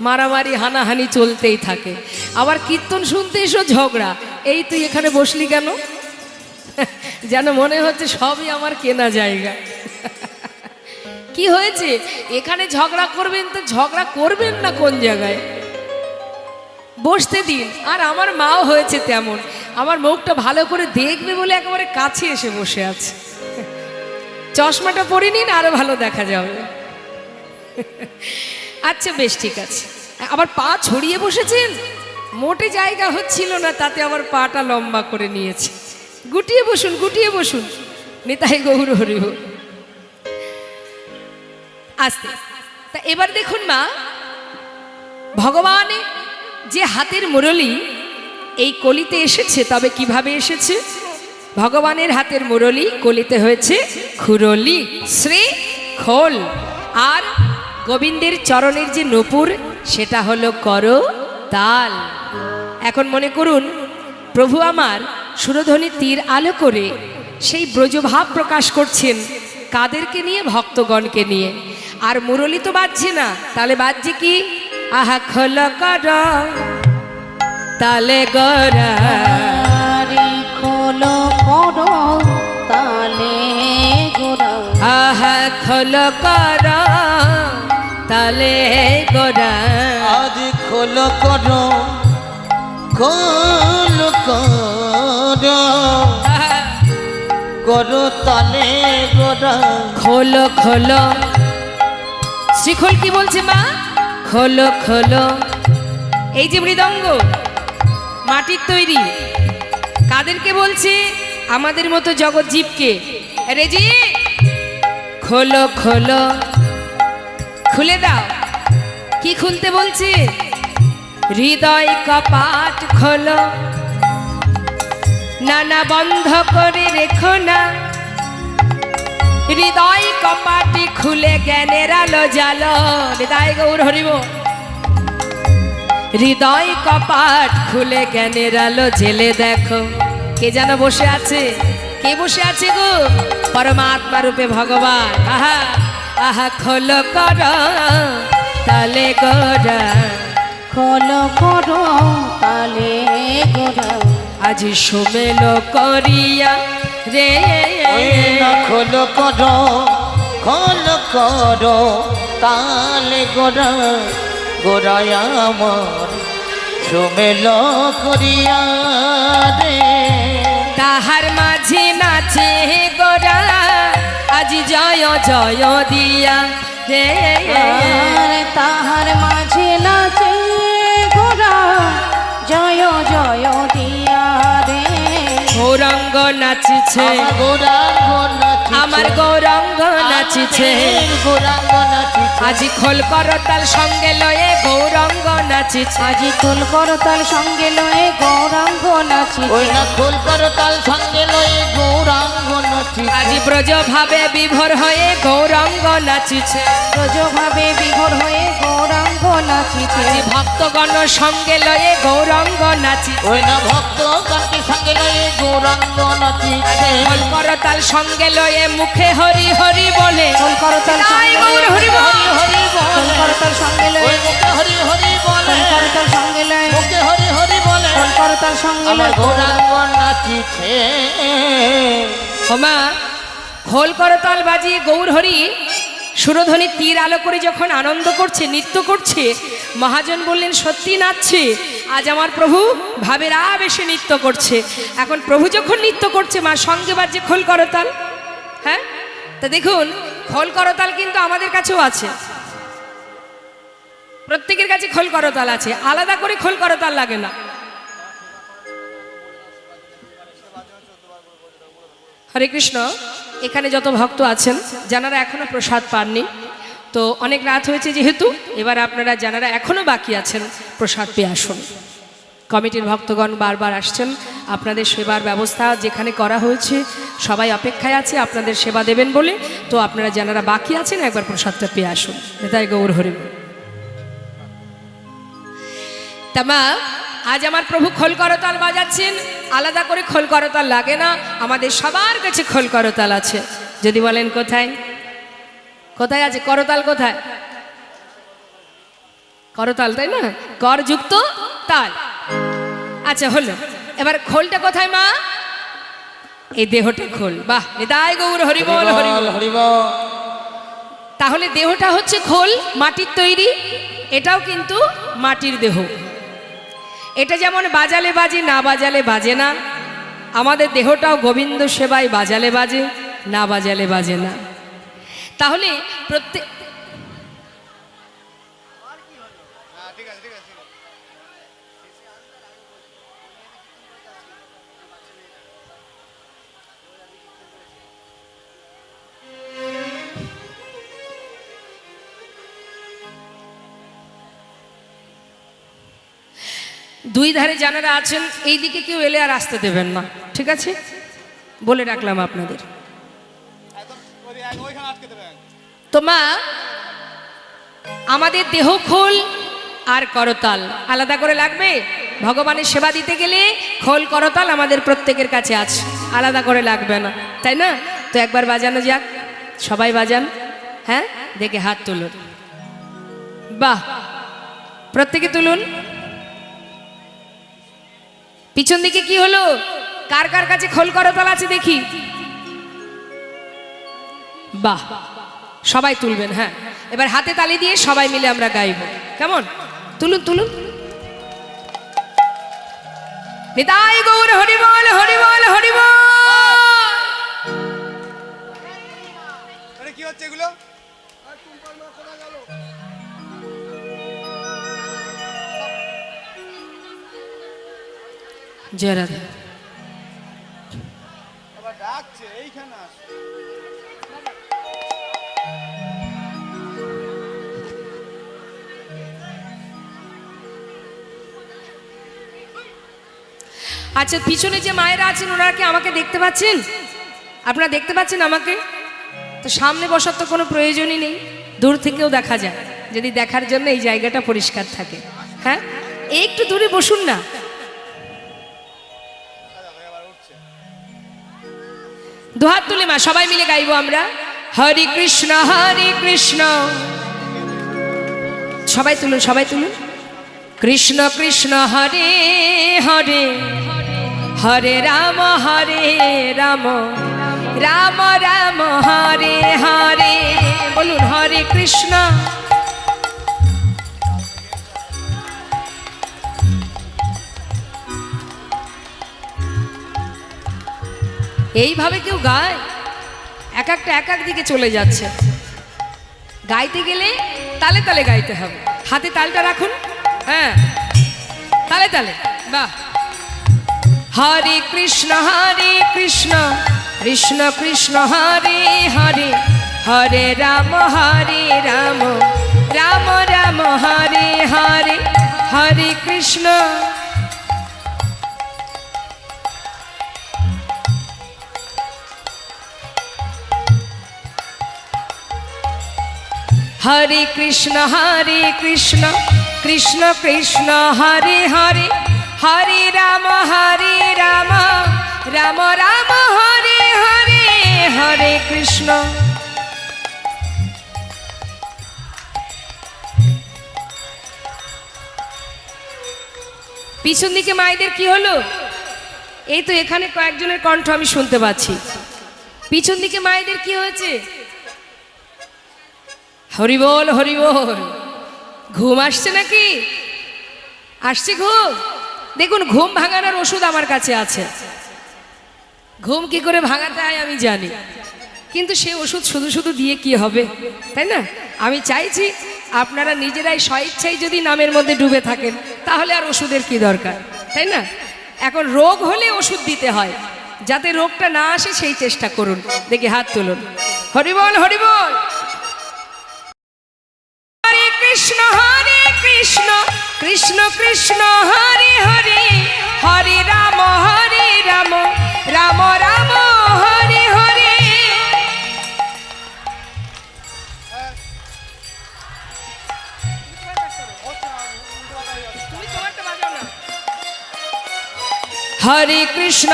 মারামারি হানাহানি চলতেই থাকে আবার কীর্তন শুনতে এসো ঝগড়া এই তুই এখানে বসলি কেন যেন মনে হচ্ছে সবই আমার কেনা জায়গা কি হয়েছে এখানে ঝগড়া করবেন তো ঝগড়া করবেন না কোন জায়গায় বসতে দিন আর আমার মাও হয়েছে তেমন আমার মুখটা ভালো করে দেখবে বলে একেবারে কাছে এসে বসে আছে চশমাটা পরে নিন আরো ভালো দেখা যাবে আচ্ছা বেশ ঠিক আছে আবার পা ছড়িয়ে বসেছেন মোটে জায়গা হচ্ছিল না তাতে আবার পাটা লম্বা করে নিয়েছে গুটিয়ে বসুন নিতাই গৌর হরি বল আস্তে তা এবার দেখুন মা ভগবান যে হাতের মুরলী এই কলিতে এসেছে তবে কিভাবে এসেছে ভগবানের হাতের মুরলি, কলিতে হয়েছে খুরলি, শ্রী খোল। আর গোবিন্দের চরণের যে নূপুর, সেটা হলো কর তাল। এখন মনে করুন, প্রভু আমার সুরধ্বনি তীর আলো করে সেই ব্রজভাব প্রকাশ করছেন কাদেরকে নিয়ে? ভক্তগণকে নিয়ে। আর মুরলি তো বাজছে না, তাহলে বাজছে কি? আহা খোল কর তালে গড়া, আরে খোলো করো তালে গোরা, আহা খোল কর তালে গড়া। আজ খোল করো, খোল করো, করো তালে গোরা। খোলো খোলো, শ্রীখোল কি বলছে মা? খোলো খোলো। এই যে মৃদঙ্গ মাটির তৈরি, কাদেরকে বলছে? আমাদের মতো জগৎ জীবকে। রে জি, খোলো খোলো, খুলে দাও। কি খুলতে বলছে? হৃদয় কপাট খোলো, নানা বন্ধ করে রেখো না। হৃদয় কপাটি খুলে জ্ঞানের আলো জালো। হৃদয় গৌর হরিব। হৃদয় কপাট খুলে জ্ঞানের আলো জেলে দেখো, কে যেন বসে আছে? কে বসে আছে গো? পরমাত্মা রূপে ভগবান। আহা আহা খোলো কর তালে গোরা, খোলো করো তালে গোরা। আজি সুমেল করিয়া রে। ওই না খোল করো, খোল করো তালে গোরা। গোরায় আমার সুমেল করিয়া রে। তাহার মাঝে নাচে গোরা, আজি জয় জয় দিয়া রে। আর তাহার মাঝে নাচে গোরা, জয় জয় দিয়া রে। গৌরাঙ্গ নাচিছে, আমার গৌরাঙ্গ নাচিছে, আমার গৌরাঙ্গ নাচিছে। গৌরাঙ্গ নাচিছে। আজি খোল করতাল সঙ্গে লয়ে গৌরাঙ্গ নাচিছে। আজি খোল করো তাল সঙ্গে লয়ে গৌরাঙ্গ নাচিছে। ওই না খোল করো তাল সঙ্গে লয়ে গৌরাঙ্গ নাচিছে। আজি ব্রজ ভাবে বিভোর হয়ে গৌরাঙ্গ নাচিছে। ব্রজভাবে বিভোর হয়ে গৌরাঙ্গ নাচিছে। আজি ভক্তগণ সঙ্গে লয়ে গৌরাঙ্গ নাচিছে। ওই না ভক্ত গানকে সঙ্গে লয়ে গৌরাঙ্গ নাচিছে। খোল করতাল সঙ্গে লয়ে মুখে হরি হরি বলে। খোল করো তাল তাই সঙ্গে গৌর হরি বল। হরি হরি খোল বলে, করো তাল সঙ্গে ওই লয়ে, মুখে হরি হরি বলে, খোল করো তাল সঙ্গে লয়ে, মুখে হরি হরি বলে। খোল করো তাল সঙ্গে আমার লয়ে গৌরাঙ্গ নাচিছে। ওমা, খোল করতাল বাজিয়ে গৌর হরি সুরধ্বনি তীর আলো করে যখন আনন্দ করছে, নৃত্য করছে, মহাজন বললেন সত্যি নাচছে। আজ আমার প্রভু ভাবের আবেশে নৃত্য করছে। এখন প্রভু যখন নৃত্য করছে, মা সঙ্গে বাজছে খোল করতাল। হ্যাঁ, তা দেখুন, খোল করতাল কিন্তু আমাদের কাছেও আছে, প্রত্যেকের কাছে খোল করতাল আছে, আলাদা করে খোল করতাল লাগে না। হরে কৃষ্ণ। এখানে যত ভক্ত আছেন, যারা এখনো প্রসাদ পাননি, তো অনেক রাত হয়েছে যেহেতু, এবার আপনারা যারা এখনো বাকি আছেন প্রসাদ পেয়ে আসুন। কমিটির ভক্তগণ বারবার আসছেন, আপনাদের সেবার ব্যবস্থা যেখানে করা হয়েছে সবাই অপেক্ষায় আছে আপনাদের সেবা দেবেন বলে। তো আপনারা যারা বাকি আছেন একবার প্রসাদটা পেয়ে আসুন। তাই গৌর হরি বল। তামা আজ আমার প্রভু খোল করতাল বাজাচ্ছেন, আলাদা করে খোল করতাল লাগে না, আমাদের সবার কাছে খোল করতাল আছে। যদি বলেন কোথায় কোথায় আছে করতাল? কোথায় করতাল? তাই না, করযুক্ত তাল। আচ্ছা হলো, এবার খোলটা কোথায় মা? এই দেহটা খোল। বাহ, নিতাই গৌর হরি বল হরি বল। হরি বল। তাহলে দেহটা হচ্ছে খোল, মাটির তৈরি, এটাও কিন্তু মাটির দেহ। এটা যেমন বাজালে বাজে, না বাজালে বাজে না, আমাদের দেহটাও গোবিন্দ সেবায় বাজালে বাজে, না বাজালে বাজে না। তাহলে প্রত্যেক দুই ধারে যারা আছেন এই দিকে কেউ এলে আর আসতে দেবেন না, ঠিক আছে? বলে রাখলাম আপনাদের। তো মা, আমাদের দেহ খোল আর করতাল আলাদা করে লাগবে। ভগবানের সেবা দিতে গেলে খোল করতাল আমাদের প্রত্যেকের কাছে আছে, আলাদা করে লাগবে না, তাই না? তো একবার বাজানো যাক, সবাই বাজান। হ্যাঁ, দেখে হাত তুলুন। বাহ, প্রত্যেকে তুলুন। পিছন দিকে কি হলো? কার কার কাছে খোল করতাল আছে দেখি? বাহ, সবাই তুলবেন। হ্যাঁ, এবার হাতে তালি দিয়ে সবাই মিলে আমরা গাইব, কেমন? তুলুন তুলুন। নিতাই গৌর হরি বল, হরি বল, হরি বল। কি হচ্ছে এগুলো? জয় রাধা। আবার ডাকছে এইখানে আস। আচ্ছা, পিছনে যে মায়েরা আছেন ওনারা কি আমাকে দেখতে পাচ্ছেন? আপনারা দেখতে পাচ্ছেন আমাকে? তো সামনে বসার তো কোনো প্রয়োজনই নেই, দূর থেকেও দেখা যায়, যদি দেখার জন্য এই জায়গাটা পরিষ্কার থাকে। হ্যাঁ, একটু দূরে বসুন না। দুহাত তুলে মা সবাই মিলে গাইবো আমরা, হরে কৃষ্ণ হরে কৃষ্ণ। সবাই তুলুন, সবাই তুলুন। কৃষ্ণ কৃষ্ণ হরে হরে, হরে রাম রাম রাম হরে হরে। বলুন হরে কৃষ্ণ। এইভাবে কেউ গায়? এক একটা এক এক দিকে চলে যাচ্ছে। গাইতে গেলে তালে তালে গাইতে হবে। হাতে তালটা রাখুন। হ্যাঁ, তালে তালে। বাহ। হরে কৃষ্ণ কৃষ্ণ কৃষ্ণ হরে হরে, হরে রাম রাম রাম হরে হরে। হরে কৃষ্ণ। হরে কৃষ্ণ কৃষ্ণ কৃষ্ণ হরে হরে, হরে রাম রাম রাম হরে হরে। হরে কৃষ্ণ। পিছন দিকে মায়েদের কি হলো? এই তো এখানে কয়েকজনের কণ্ঠ আমি শুনতে পাচ্ছি। পিছন দিকে মায়েদের কি হয়েছে? হরি বল, হরি বল। ঘুম আসছে নাকি? আসছে ঘুম? দেখুন, ঘুম ভাঙানোর ওষুধ আমার কাছে আছে। ঘুম কি করে ভাঙাতে হয় আমি জানি, কিন্তু সে ওষুধ শুধু শুধু দিয়ে কি হবে, তাই না? আমি চাইছি আপনারা নিজেরাই স্বইচ্ছাই যদি নামের মধ্যে ডুবে থাকেন, তাহলে আর ওষুধের কি দরকার, তাই না? এখন রোগ হলে ওষুধ দিতে হয়, যাতে রোগটা না আসে সেই চেষ্টা করুন। দেখি হাত তুলুন। হরি বল, হরি বল। হরে কৃষ্ণ কৃষ্ণ কৃষ্ণ হরে হরে, হরে রাম রাম রাম হরে হরে। হরে কৃষ্ণ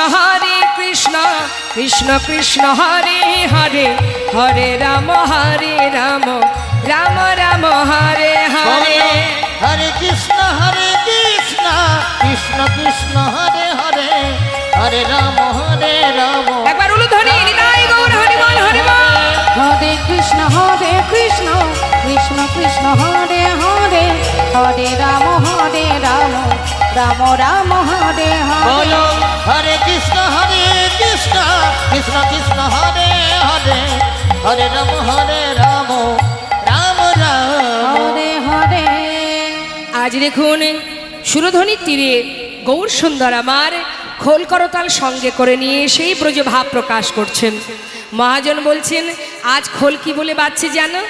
কৃষ্ণ কৃষ্ণ হরে হরে, হরে রাম রাম রাম হরে হরে। হরে কৃষ্ণ কৃষ্ণ কৃষ্ণ হরে হরে, হরে রাম রাম। একবার উলুধ্বনি, নিতাই গৌর হরি বল, হরি বল। হরে কৃষ্ণ কৃষ্ণ কৃষ্ণ হরে হরে, হরে রাম রাম রাম হরে হরে। বলো হরে কৃষ্ণ কৃষ্ণ কৃষ্ণ হরে হরে, হরে রাম রাম রাম হরে হরে। আজ দেখুন সুরধ্বনির তীরে গৌর সুন্দর আমার খোল করতাল সঙ্গে করে নিয়ে সেই ব্রজ ভাব প্রকাশ করছেন। মহাজন বলছেন আজ খোল কি বলে বাজছে জানো?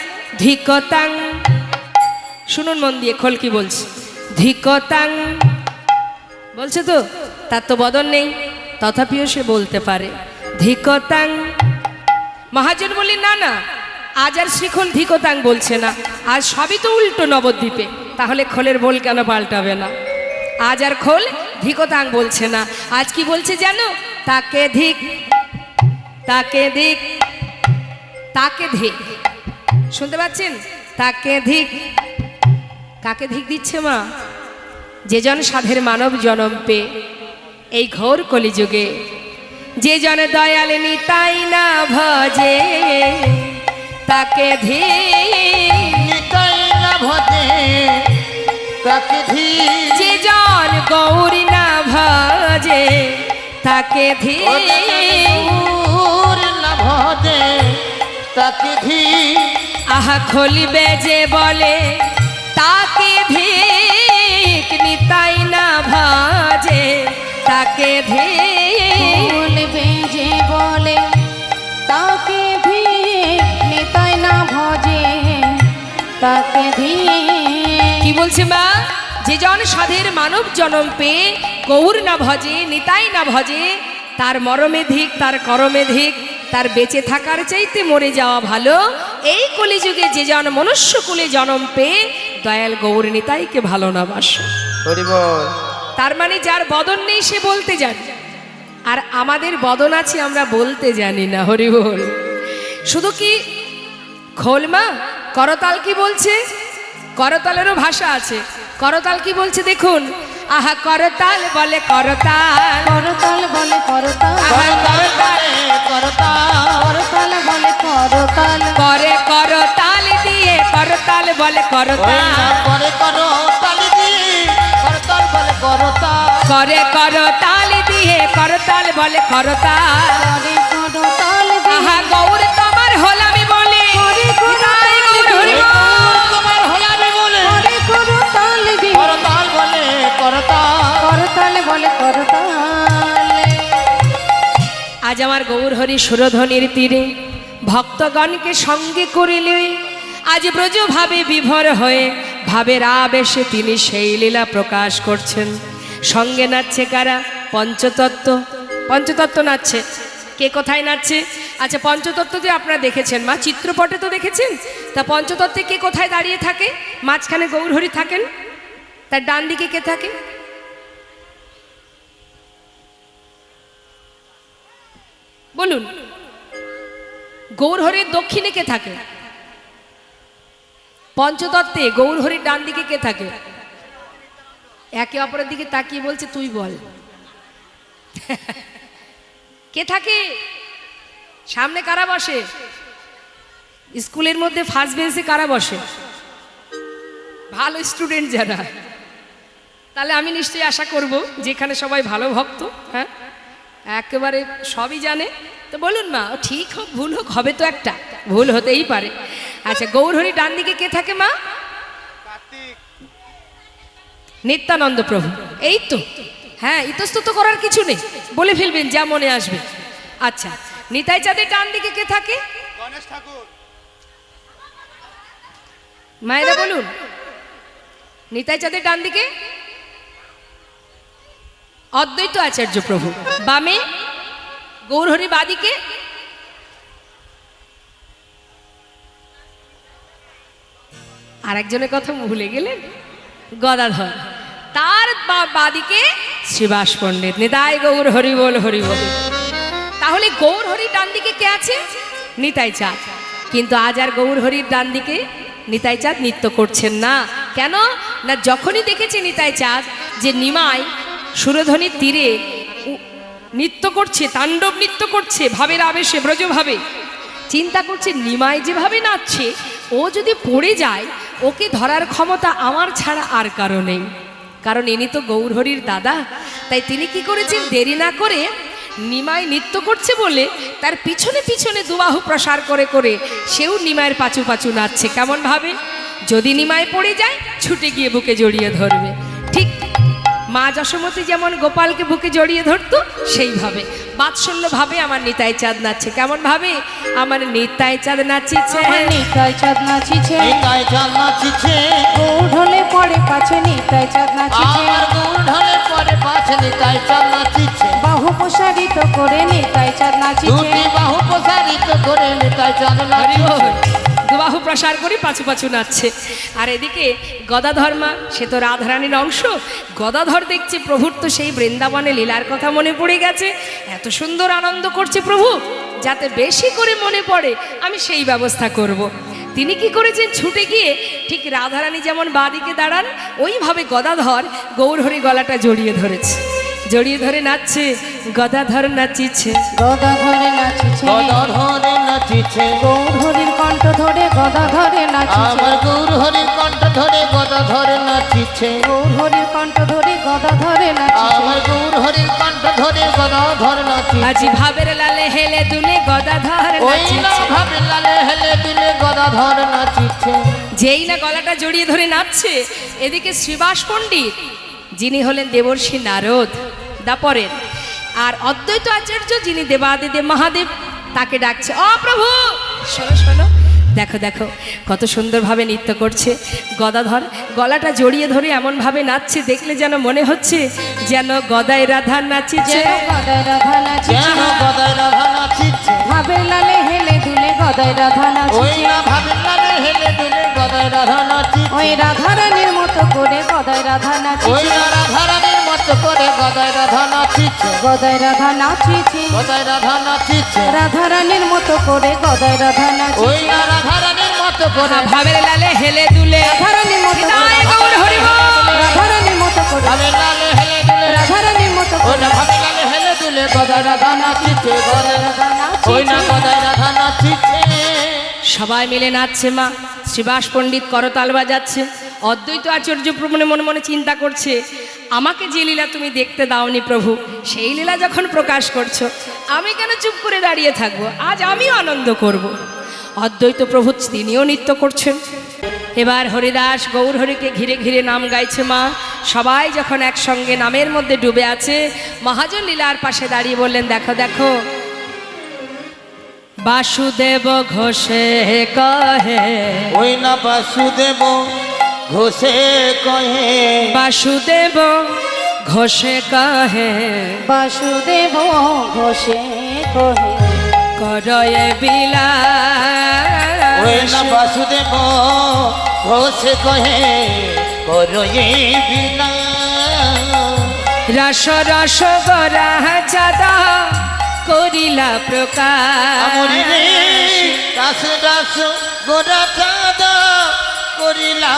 ধিকতাং। শুনুন মন দিয়ে, খোল কি বলছে? ধিকতাং বলছে তো, তার তো বদন নেই, তথাপিও সে বলতে পারে। ধিকতাং। মহাজন বললেন না না, আজ আর শ্রীখোল ধিকতাং বলছে না, আজ সবই তো উল্টো নবদ্বীপে, তাহলে খোলের বোল কেন পাল্টাবে না? আজ আর খোল ধিকতাং বলছে না, আজ কি বলছে জানো? তাকে ধিক, তাকে ধিক, তাকে ধিক। শুনতে পাচ্ছেন? তাকে ধিক। কাকে ধিক দিচ্ছে মা? যে জন সাধের মানব জনম পেয়ে এই ঘোর কলিযুগে যে জন দয়াল নিতাই না ভজে তাকে ধিক। নিতাই না ভজে তাকে ধিক। যে জন গৌরী না ভজে তাকে ধিক। গৌর না ভজে তাকে ধিক। আহা খলিবে যে বলে তাকে ধিক, নিতাই না ভজে তাকে ধিক। বলবে যে বলে তাকে ধিক, নিতাই না ভজে তাকে ধিক। কি বলছে মা? যে জন সাধের মানব জনম পেয়ে গৌর না ভজে নিতাই না ভজে তার মরমে ধিক, তার করমে ধিক, তার বেঁচে থাকার চাইতে মরে যাওয়া ভালো। এই কলিযুগে যে জন মনুষ্য কুলে জন্ম পেয়ে দয়াল গৌর নিতাইকে ভালো না বাসে, হরি বল। তার মানে যার বদন নেই সে বলতে জানে, আর আমাদের বদন আছে আমরা বলতে জানি না। হরি বল। শুধু কি খোল মা? করতাল কি বলছে? করতালেরও ভাষা আছে। করতাল কি বলছে দেখুন, আহা করতাল বলে করতাল, করতাল বলে করতাল, আহা করতাল, করতাল বলে করতাল, করে করতাল দিয়ে করতাল বলে করতাল, করে করো তালি দিয়ে করতাল বলে করতাল। করে করতাল দিয়ে করতাল বলে করতাল। করে করতাল দিয়ে আহা গৌর তোমার হলামি বলে নিতাই গৌর হরি বল। তোমার হলামি বলে করে করতাল দিয়ে করতাল বলে করতাল। করতাল বলে করতাল। আজ আমার গৌর হরি সুরধ্বনির তীরে ভক্তগণকে সঙ্গে করিলে আজ ব্রজ ভাবে বিভোর হয়ে ভাবের আবেশে তিনি সেই লীলা প্রকাশ করছেন। সঙ্গে নাচছে কারা? পঞ্চতত্ত্ব। পঞ্চতত্ত্ব নাচছে। কে কোথায় নাচছে? আচ্ছা, পঞ্চতত্ত্ব যে আপনারা দেখেছেন মা, চিত্রপটে তো দেখেছেন। তা পঞ্চতত্ত্বে কে কোথায় দাঁড়িয়ে থাকে? মাঝখানে গৌর হরি থাকেন, তার ডান দিকে কে থাকে? বলুন। গৌরহরির দক্ষিণে কে থাকে? পঞ্চতত্ত্বে গৌরহরির ডান দিকে কে থাকে? একে অপরের দিকে তাকিয়ে বলছে তুই বল। কে থাকে? সামনে কারা বসে? স্কুলের মধ্যে ফার্স্ট বেঞ্চে কারা বসে? ভালো স্টুডেন্ট যারা। তাহলে আমি নিশ্চয়ই আশা করব যেখানে সবাই ভালো ভক্ত, হ্যাঁ একেবারে সবই জানে। তো বলুন মা, ও ঠিক হোক ভুল হোক হবে তো একটা, ভুল হতেই পারে। আচ্ছা, গৌরহরি ডান দিকে কে থাকে মা? কার্তিক। নিত্যানন্দ প্রভু। এই তো, হ্যাঁ ইতস্তত করার কিছু নেই, বলে ফেলবেন যা মনে আসবে। আচ্ছা, নিতাই চাঁদের ডান দিকে কে থাকে? গণেশ ঠাকুর। মায়েরা বলুন, নিতাই চাঁদের ডান দিকে অদ্বৈত আচার্য প্রভু। বামে গৌরহরি, বাদিকে আর একজনের কথা ভুলে গেলেন, গদাধর। তার বাদিকে শ্রীবাস পণ্ডিত। নিতাই গৌর হরি বল, হরি বল। তাহলে গৌর হরি ডান দিকে কে আছে? নিতাই চাঁদ। কিন্তু আজ আর গৌর হরির ডান দিকে নিতাই চাঁদ নৃত্য করছেন না। কেন না, যখনই দেখেছে নিতাই চাঁদ যে নিমাই সুরধ্বনির তীরে নৃত্য করছে, তাণ্ডব নৃত্য করছে ভাবের আবেশে ব্রজভাবে, চিন্তা করছে নিমাই যেভাবে নাচছে ও যদি পড়ে যায় ওকে ধরার ক্ষমতা আমার ছাড়া আর কারো নেই। কারণ ইনি তো গৌরহরির দাদা। তাই তিনি কি করেছেন, দেরি না করে নিমাই নৃত্য করছে বলে তার পিছনে পিছনে দুবাহু প্রসার করে করে সেও নিমাইয়ের পাচু পাচু নাচছে। কেমন ভাবে? যদি নিমাই পড়ে যায় ছুটে গিয়ে বুকে জড়িয়ে ধরবে। ঠিক মা যশোমতী যেমন গোপালকে বুকে জড়িয়ে ধরতো সেইভাবে বাৎসল্যভাবে আমার নিতাই চাঁদ নাচছে। কেমন ভাবে? আমার নিতাই চাঁদ নাচিছে, আমার নিতাই চাঁদ নাচিছে, নিতাই চাঁদ নাচিছে, গৌর ঢলে পড়ে পাছে নিতাই চাঁদ নাচিছে, আমার গৌর ঢলে পরে পাছে নিতাই চাঁদ নাচিছে, বাহু প্রসারিত করে নিতাই চাঁদ নাচিছে, দুটি বাহু প্রসারিত করে নিতাই চাঁদ হরি বল। নাচিছে। দুবাহু প্রসার করে পাছু পাছু নাচছে। আর এদিকে গদাধর মা, সে তো রাধারানীর অংশ, গদাধর দেখছে প্রভুর তো সেই বৃন্দাবনে লীলার কথা মনে পড়ে গেছে, এত সুন্দর আনন্দ করছে প্রভু, যাতে বেশি করে মনে পড়ে আমি সেই ব্যবস্থা করব। তিনি কি করেছেন? ছুটে গিয়ে ঠিক রাধারানী যেমন বাঁদিকে দাঁড়ান ওইভাবে গদাধর গৌরহরি গলাটা জড়িয়ে ধরেছে, জড়িয়ে ধরে নাচছে। গদাধর নাচিছে, গদা ধরে নাচিছে, গদাধরে নাচিছে, গৌর হরির কণ্ঠ ধরে গদা ধরে নাচিছে, আমার গৌর হরির কণ্ঠ ধরে গদাধরে নাচিছে, গৌর হরির কণ্ঠ ধরে গদা ধরে নাচিছে, আমার গৌর হরির কণ্ঠ ধরে গদাধর নাচিছে। আজি ভাবের লালে হেলে দুলে গদাধর ওই না নাচিছে। ভাবে লালে হেলে দিলে গদাধর নাচিছে। যেই না গলাটা জড়িয়ে ধরে নাচছে, এদিকে শ্রীবাস পণ্ডিত যিনি হলেন দেবর্ষি নারদ দাপরের, আর অদ্বৈত আচার্য যিনি দেবাদিদেব মহাদেব তাকে ডাকছে, ও প্রভু শোনো শোনো, দেখো দেখো কত সুন্দরভাবে নৃত্য করছে গদাধর, গলাটা জড়িয়ে ধরে এমনভাবে নাচছে, দেখলে যেন মনে হচ্ছে যেন গদায় রাধা নাচিছে। যেন গদায় রাধা নাচিছে, যেন গদায় রাধা নাচিছে, ভাবের লালে হেলে দুলে গদায় রাধা ওই নাচিছে, না ভাবে লালে হেলে দিলে গদায় রাধা নাচিছে, ওই রাধারানীর মতো করে গদায় রাধা ওই নাচিছে, না রাধারানীর মতো করে গদায় রাধা নাচিছে, গদায় রাধা নাচিছে, গদায় রাধা নাচিছে, রাধারানীর মতো করে গদায় রাধা ওই নাচিছে, না রাধারানীর মতো করে ভাবের লালে হেলে দুলে রাধারানীর মতো নিতাই গৌর হরি বল। রাধারানীর মতো করে ভাবে লালে হেলে দিলে, রাধারানীর মতো ওই করে না ভাবে লালে হেলে দিলে গদায় রাধা নাচিছে, গদায় রাধা, ওই না গদায় রাধা নাচিছে। সবাই মিলে নাচছে মা, শ্রীবাস পণ্ডিত করতাল বাজাচ্ছে, অদ্বৈত আচার্য মনে মনে মনে চিন্তা করছে, আমাকে যে লীলা তুমি দেখতে দাওনি প্রভু, সেই লীলা যখন প্রকাশ করছো আমি কেন চুপ করে দাঁড়িয়ে থাকবো, আজ আমিও আনন্দ করব। অদ্বৈত প্রভু তিনিও নৃত্য করছেন। এবার হরিদাস গৌর হরিকে ঘিরে ঘিরে নাম গাইছে মা, সবাই যখন একসঙ্গে নামের মধ্যে ডুবে আছে, মহাজন লীলার পাশে দাঁড়িয়ে বললেন, দেখো দেখো বাসুদেব ঘোষে কহে, ওই না বাসুদেব ঘোষে কহে, বাসুদেব ঘোষে কহে, বাসুদেব ঘোষে কহে, করয়ে বিলা, ওই না বাসুদেব ঘোষে কহে, করয়ে বিনা, রস রস গরা চাঁদা করিলা প্রকাশ, আমরি রে দাস দাস গোরা চাঁদ করিলা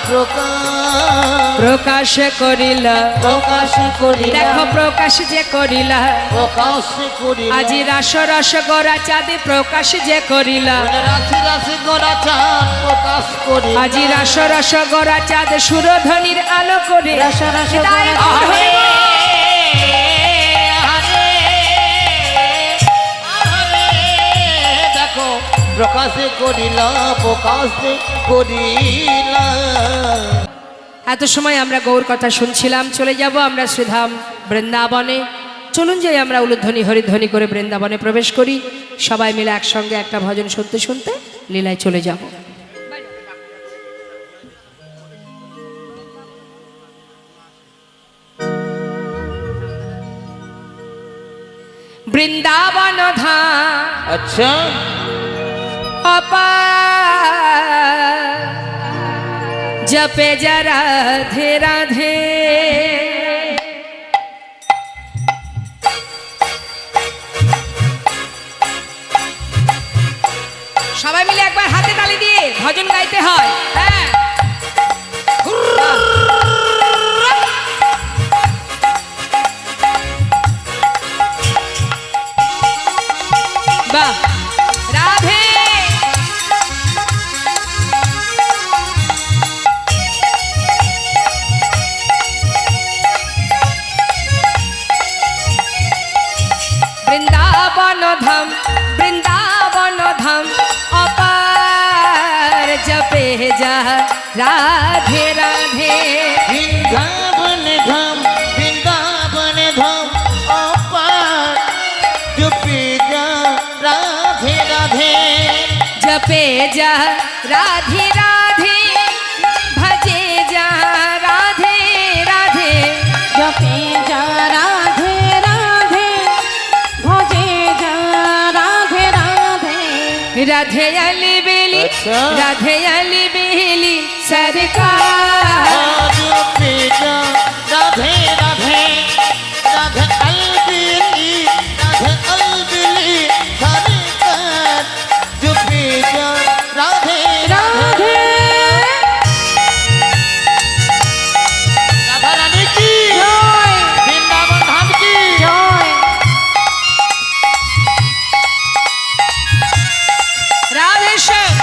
প্রকাশ, প্রকাশ করিলা, প্রকাশ করিলা, দেখো প্রকাশ যে করিলা, প্রকাশ করিলা, আজি রস রস গরা চাঁদে প্রকাশ যে করিলা, রাশি রাশি গোরা চাঁদ প্রকাশ করিলা, আজি রস রস গরা চাঁদ সুরধ্বনির আলো করে রস রস তাই গরা গৌর আরে, হরি বল। আরে, আরে, দেখো প্রকাশ করিলা, প্রকাশ করিলা। এত সময় আমরা গৌর কথা শুনছিলাম, চলে যাব আমরা শ্রীধাম বৃন্দাবনে। চলুন যাই আমরা উলুধ্বনি হরিধ্বনি করে বৃন্দাবনে প্রবেশ করি, সবাই মিলে একসঙ্গে একটা ভজন শুনতে শুনতে লীলায় চলে যাব। বৃন্দাবন ধাম আচ্ছা অপার, জপে যা রাধে রাধে, সবাই মিলে একবার হাতে তালি দিয়ে ভজন গাইতে হয়। হ্যাঁ, বাহ, রাধে বৃন্দাবন ধাম, বৃন্দাবন ধাম অপার, জপে যা রাধে রাধে, বৃন্দাবন ধাম, राधे अली बेली अच्छा। राधे अली बेली सरकार यूपी जा राधे राधे राधे अलबिली राधे अलबिली सरकार यूपी जा राधे राधे राधा रानी की जय वृंदावन धाम की जय राधे श्याम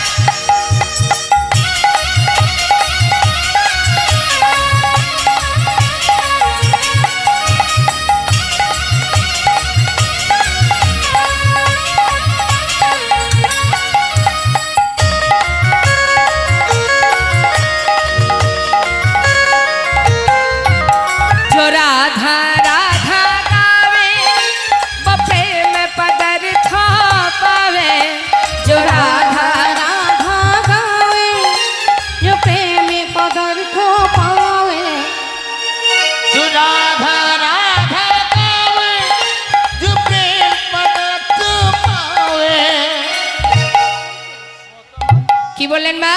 जो राधा राधा गावे वो प्रेम पदार्थ पावे जो राधा राधा गावे जो प्रेमी पदार्थ पावे जो राधा राधा गावे जो प्रेम पदार्थ पावे কি বললেন মা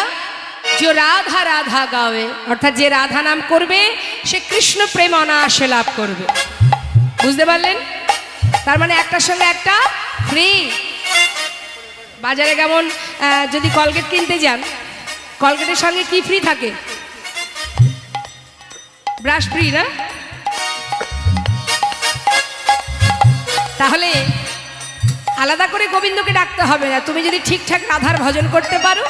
जो राधा राधा गावे অর্থাৎ যে রাধা নাম করবে সে কৃষ্ণ প্রেম অনায়াসে লাভ করবে বুঝতে পারলেন তার মানে একটার সঙ্গে একটা ফ্রি বাজারে কেমন যদি কলগেট কিনতে যান কলগেটের সঙ্গে কি ফ্রি থাকে ব্রাশ ফ্রি না তাহলে আলাদা করে গোবিন্দকে ডাকতে হবে না তুমি যদি ঠিকঠাক রাধার ভজন করতে পারো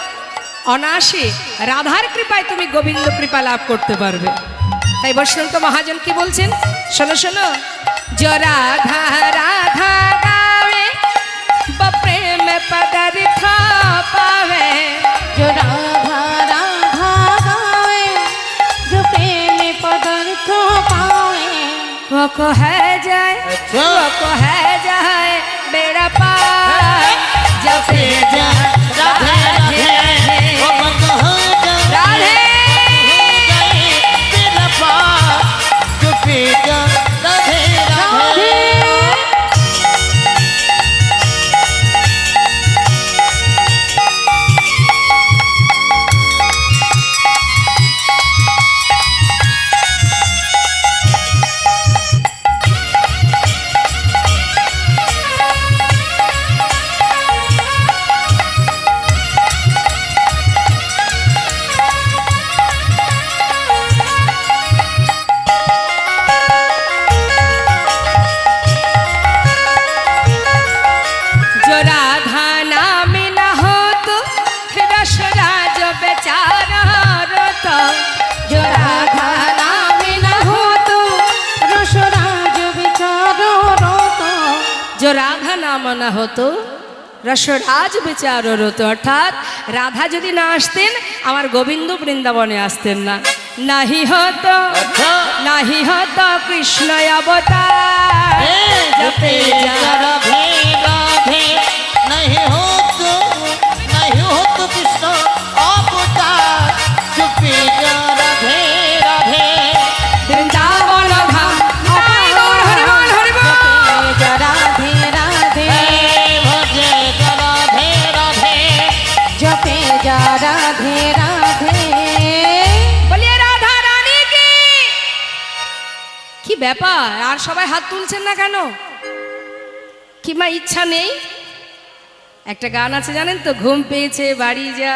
অনায়াসে রাধার কৃপায় তুমি গোবিন্দ কৃপা লাভ করতে পারবে তাই বৈষ্ণব মহাজন কি বলছেন শোনো শোনো जो राधा राधा गावे वो प्रेम पदार्थ पावे जो राधा राधा गावे जो प्रेमी पदार्थ पावे वो को है जाए अच्छा। वो को है जाए बेड़ा पार जपे जा राधे राधे ओ बंद हो जा राधे तेरा पार यूपी जा राधे राधे जो राधा नाम न हो तो रसराज बेचारा रोता जो राधा नाम न हो तो रसराज विचारो रोतो जो राधा नाम न হতো রসরাজ বিচারো রত অর্থাৎ রাধা যদি না আসতেন আমার গোবিন্দ বৃন্দাবনে আসতেন না নাহি হতো अच्छा নাহি হতো কৃষ্ণ অবতার জপে যা राधे राधे नहीं हो तो कृष्ण अवतार चुपी जा राधे राधे বৃন্দাবন ধাম নিতাই গৌর হরি বল হরি বল जो राधे राधे भजे जा राधे राधे जपे जा राधे राधे বলিয়ে রাধা রানী কি ব্যাপার আর সবাই হাত তুলছেন না কেন কি মা ইচ্ছা নেই একটা গান আছে জানেন তো ঘুম পেয়েছে বাড়ি যা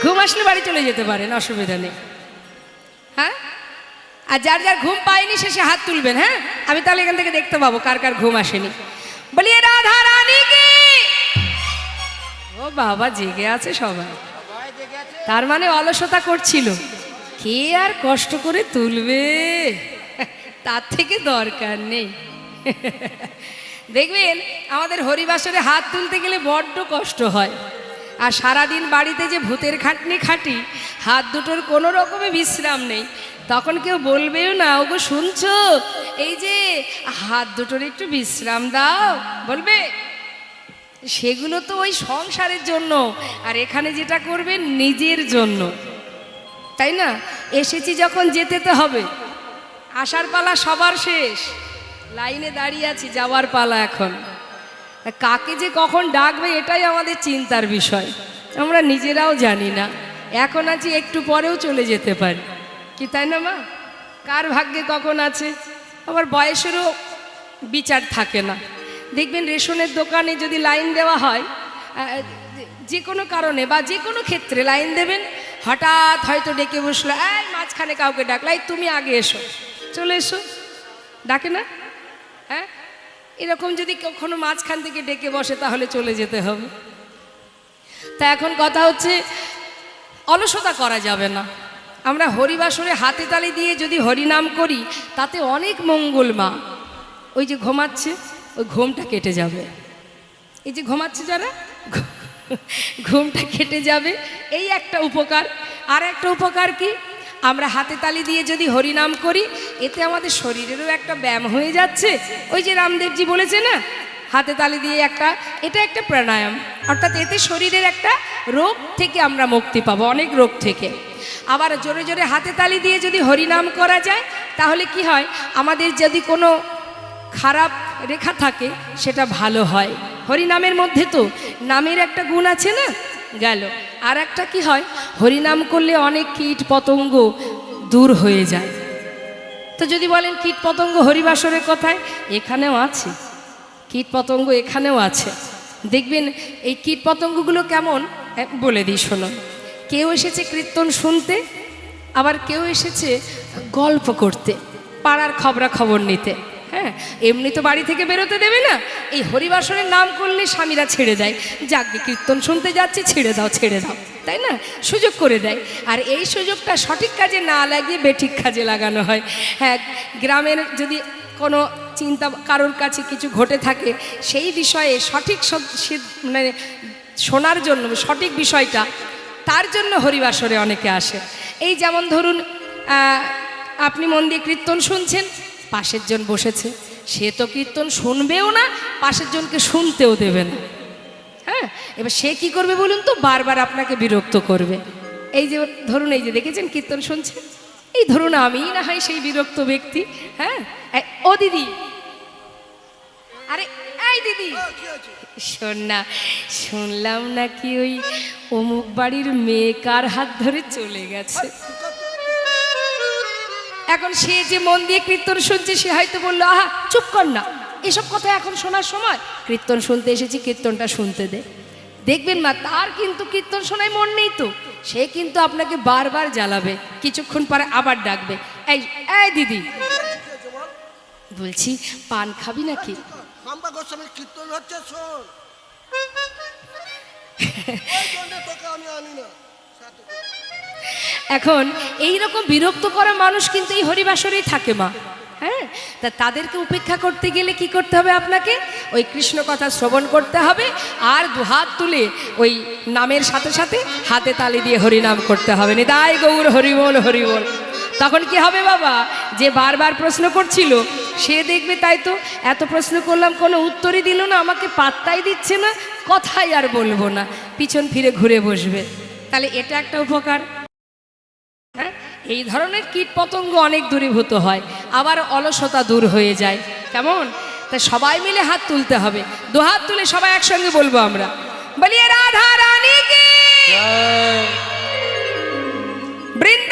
ঘুম আসলে বাড়ি চলে যেতে পারেন অসুবিধা নেই হ্যাঁ আর যার যার ঘুম পায়নি শেষে হাত তুলবেন হ্যাঁ আমি তাহলে এখান থেকে দেখতে পাবো কার কার ঘুম আসেনি বলিয়ে রাধা রানী কি ও বাবা জেগে আছে সবাই তার মানে অলসতা করছিল কে আর কষ্ট করে তুলবে তার থেকে দরকার নেই দেখবেন আমাদের হরিবাসরে হাত তুলতে গেলে বড্ড কষ্ট হয় আর সারাদিন বাড়িতে যে ভূতের খাটনি খাটি হাত দুটোর কোনো রকমে বিশ্রাম নেই তখন কেউ বলবেও না ওগো শুনছো এই যে হাত দুটোর একটু বিশ্রাম দাও বলবে সেগুলো তো ওই সংসারের জন্য আর এখানে যেটা করবেন নিজের জন্য তাই না এসেছি যখন যেতে তো হবে আসার পালা সবার শেষ লাইনে দাঁড়িয়ে আছি যাওয়ার পালা এখন কাকে যে কখন ডাকবে এটাই আমাদের চিন্তার বিষয়, আমরা নিজেরাও জানি না। এখন আছি, একটু পরেও চলে যেতে পারি, কি তাই না মা? কার ভাগ্যে কখন আছে। আবার বয়সেরও বিচার থাকে না। দেখবেন রেশনের দোকানে যদি লাইন দেওয়া হয়, যে কোনো কারণে বা যে কোনো ক্ষেত্রে লাইন দেবেন, হঠাৎ হয়তো ডেকে বসলো, এই মাঝখানে কাউকে ডাকলাই, তুমি আগে এসো, চলে এসো, ডাকে না? হ্যাঁ, এরকম যদি কখনো মাঝখান থেকে ডেকে বসে তাহলে চলে যেতে হবে। তা এখন কথা হচ্ছে, অলসতা করা যাবে না। আমরা হরিবাসরে হাতে তালি দিয়ে যদি হরিনাম করি তাতে অনেক মঙ্গল মা। ওই যে ঘুমাচ্ছে, ওই ঘুমটা কেটে যাবে। এই যে ঘুমাচ্ছে যারা, ঘুমটা কেটে যাবে, এই একটা উপকার। আর একটা উপকার কি, আমরা হাতে তালি দিয়ে যদি হরিনাম করি এতে আমাদের শরীরেরও একটা ব্যায়াম হয়ে যাচ্ছে। ওই যে রামদেবজি বলেছে না, হাতে তালি দিয়ে এটা একটা প্রাণায়াম, অর্থাৎ এতে শরীরের একটা রোগ থেকে আমরা মুক্তি পাবো, অনেক রোগ থেকে। আবার জোরে জোরে হাতে তালি দিয়ে যদি হরিনাম করা যায় তাহলে কি হয়, আমাদের যদি কোনো খারাপ রেখা থাকে সেটা ভালো হয়। হরিনামের মধ্যে তো নামের একটা গুণ আছে না, গেল। আর একটা কি হয়, হরিনাম করলে অনেক কীট পতঙ্গ দূর হয়ে যায়। তো যদি বলেন কীট পতঙ্গ হরিবাসরের কথায়, এখানেও আছে কীট পতঙ্গ, এখানেও আছে। দেখবেন এই কীট পতঙ্গগুলো কেমন বলে দিই শোনো। কেউ এসেছে কীর্তন শুনতে, আবার কেউ এসেছে গল্প করতে, পাড়ার খবরাখবর নিতে। হ্যাঁ, এমনি তো বাড়ি থেকে বেরোতে দেবে না, এই হরিবাসরের নাম করলে স্বামীরা ছেড়ে দেয়, যাকে কীর্তন শুনতে যাচ্ছে ছেড়ে দাও ছেড়ে দাও, তাই না, সুযোগ করে দেয়। আর এই সুযোগটা সঠিক কাজে না লাগিয়ে বেঠিক কাজে লাগানো হয়। হ্যাঁ, গ্রামের যদি কোনো চিন্তা কারোর কাছে কিছু ঘটে থাকে, সেই বিষয়ে সঠিক মানে শোনার জন্য সঠিক বিষয়টা, তার জন্য হরিবাসরে অনেকে আসে। এই যেমন ধরুন, আপনি মন দিয়ে কীর্তন শুনছেন, পাশের জন বসেছে, সে তো কীর্তন শুনবেও না, পাশের জনকে শুনতেও দেবে না। হ্যাঁ, এবার সে কি করবে বলুন তো, বারবার আপনাকে বিরক্ত করবে। এই যে ধরুন, এই যে দেখেছেন কীর্তন শুনছেন, এই ধরুন আমিই না হয় সেই বিরক্ত ব্যক্তি। হ্যাঁ, ও দিদি, আরে এই দিদি শোন না, শুনলাম নাকি ওই অমুক বাড়ির মেয়ে কার হাত ধরে চলে গেছে। এখন সে যে মন দিয়ে কীর্তন শুনছে, সে হয়তো বললো, আহা চুপ কর না, এসব কথা এখন শোনার সময়, কীর্তন শুনতে এসেছি, কীর্তনটা শুনতে দে। দেখবেন মা, তার কিন্তু কীর্তন শোনায় মন নেই তো, সে কিন্তু আপনাকে বারবার জ্বালাবে, কিছুক্ষণ পরে আবার ডাকবে, এই এই দিদি, বলছি পান খাবি নাকি? কীর্তন হচ্ছে, শোন। এখন এই রকম বিরক্ত করা মানুষ কিন্তু এই হরিবাসরেই থাকে মা। হ্যাঁ, তা তাদেরকে উপেক্ষা করতে গেলে কি করতে হবে, আপনাকে ওই কৃষ্ণ কথা শ্রবণ করতে হবে, আর দুহাত তুলে ওই নামের সাথে সাথে হাতে তালি দিয়ে হরিনাম করতে হবে, নিতাই গৌর হরিবোল হরিবোল। তখন কি হবে বাবা, যে বারবার প্রশ্ন করছিল সে দেখবে, তাই তো এত প্রশ্ন করলাম কোনো উত্তরই দিল না, আমাকে পাত্তাই দিচ্ছে না, কথাই আর বলবো না, পিছন ফিরে ঘুরে বসবে। তাহলে এটা একটা উপকার। হ্যাঁ, এই ধরনের কীট পতঙ্গ অনেক দূরীভূত হয়, আবার অলসতা দূর হয়ে যায়। কেমন? তা সবাই মিলে হাত তুলতে হবে, দুহাত তুলে সবাই একসঙ্গে বলবো আমরা, বলিয়ে রাধা রানী কি, বৃন্দা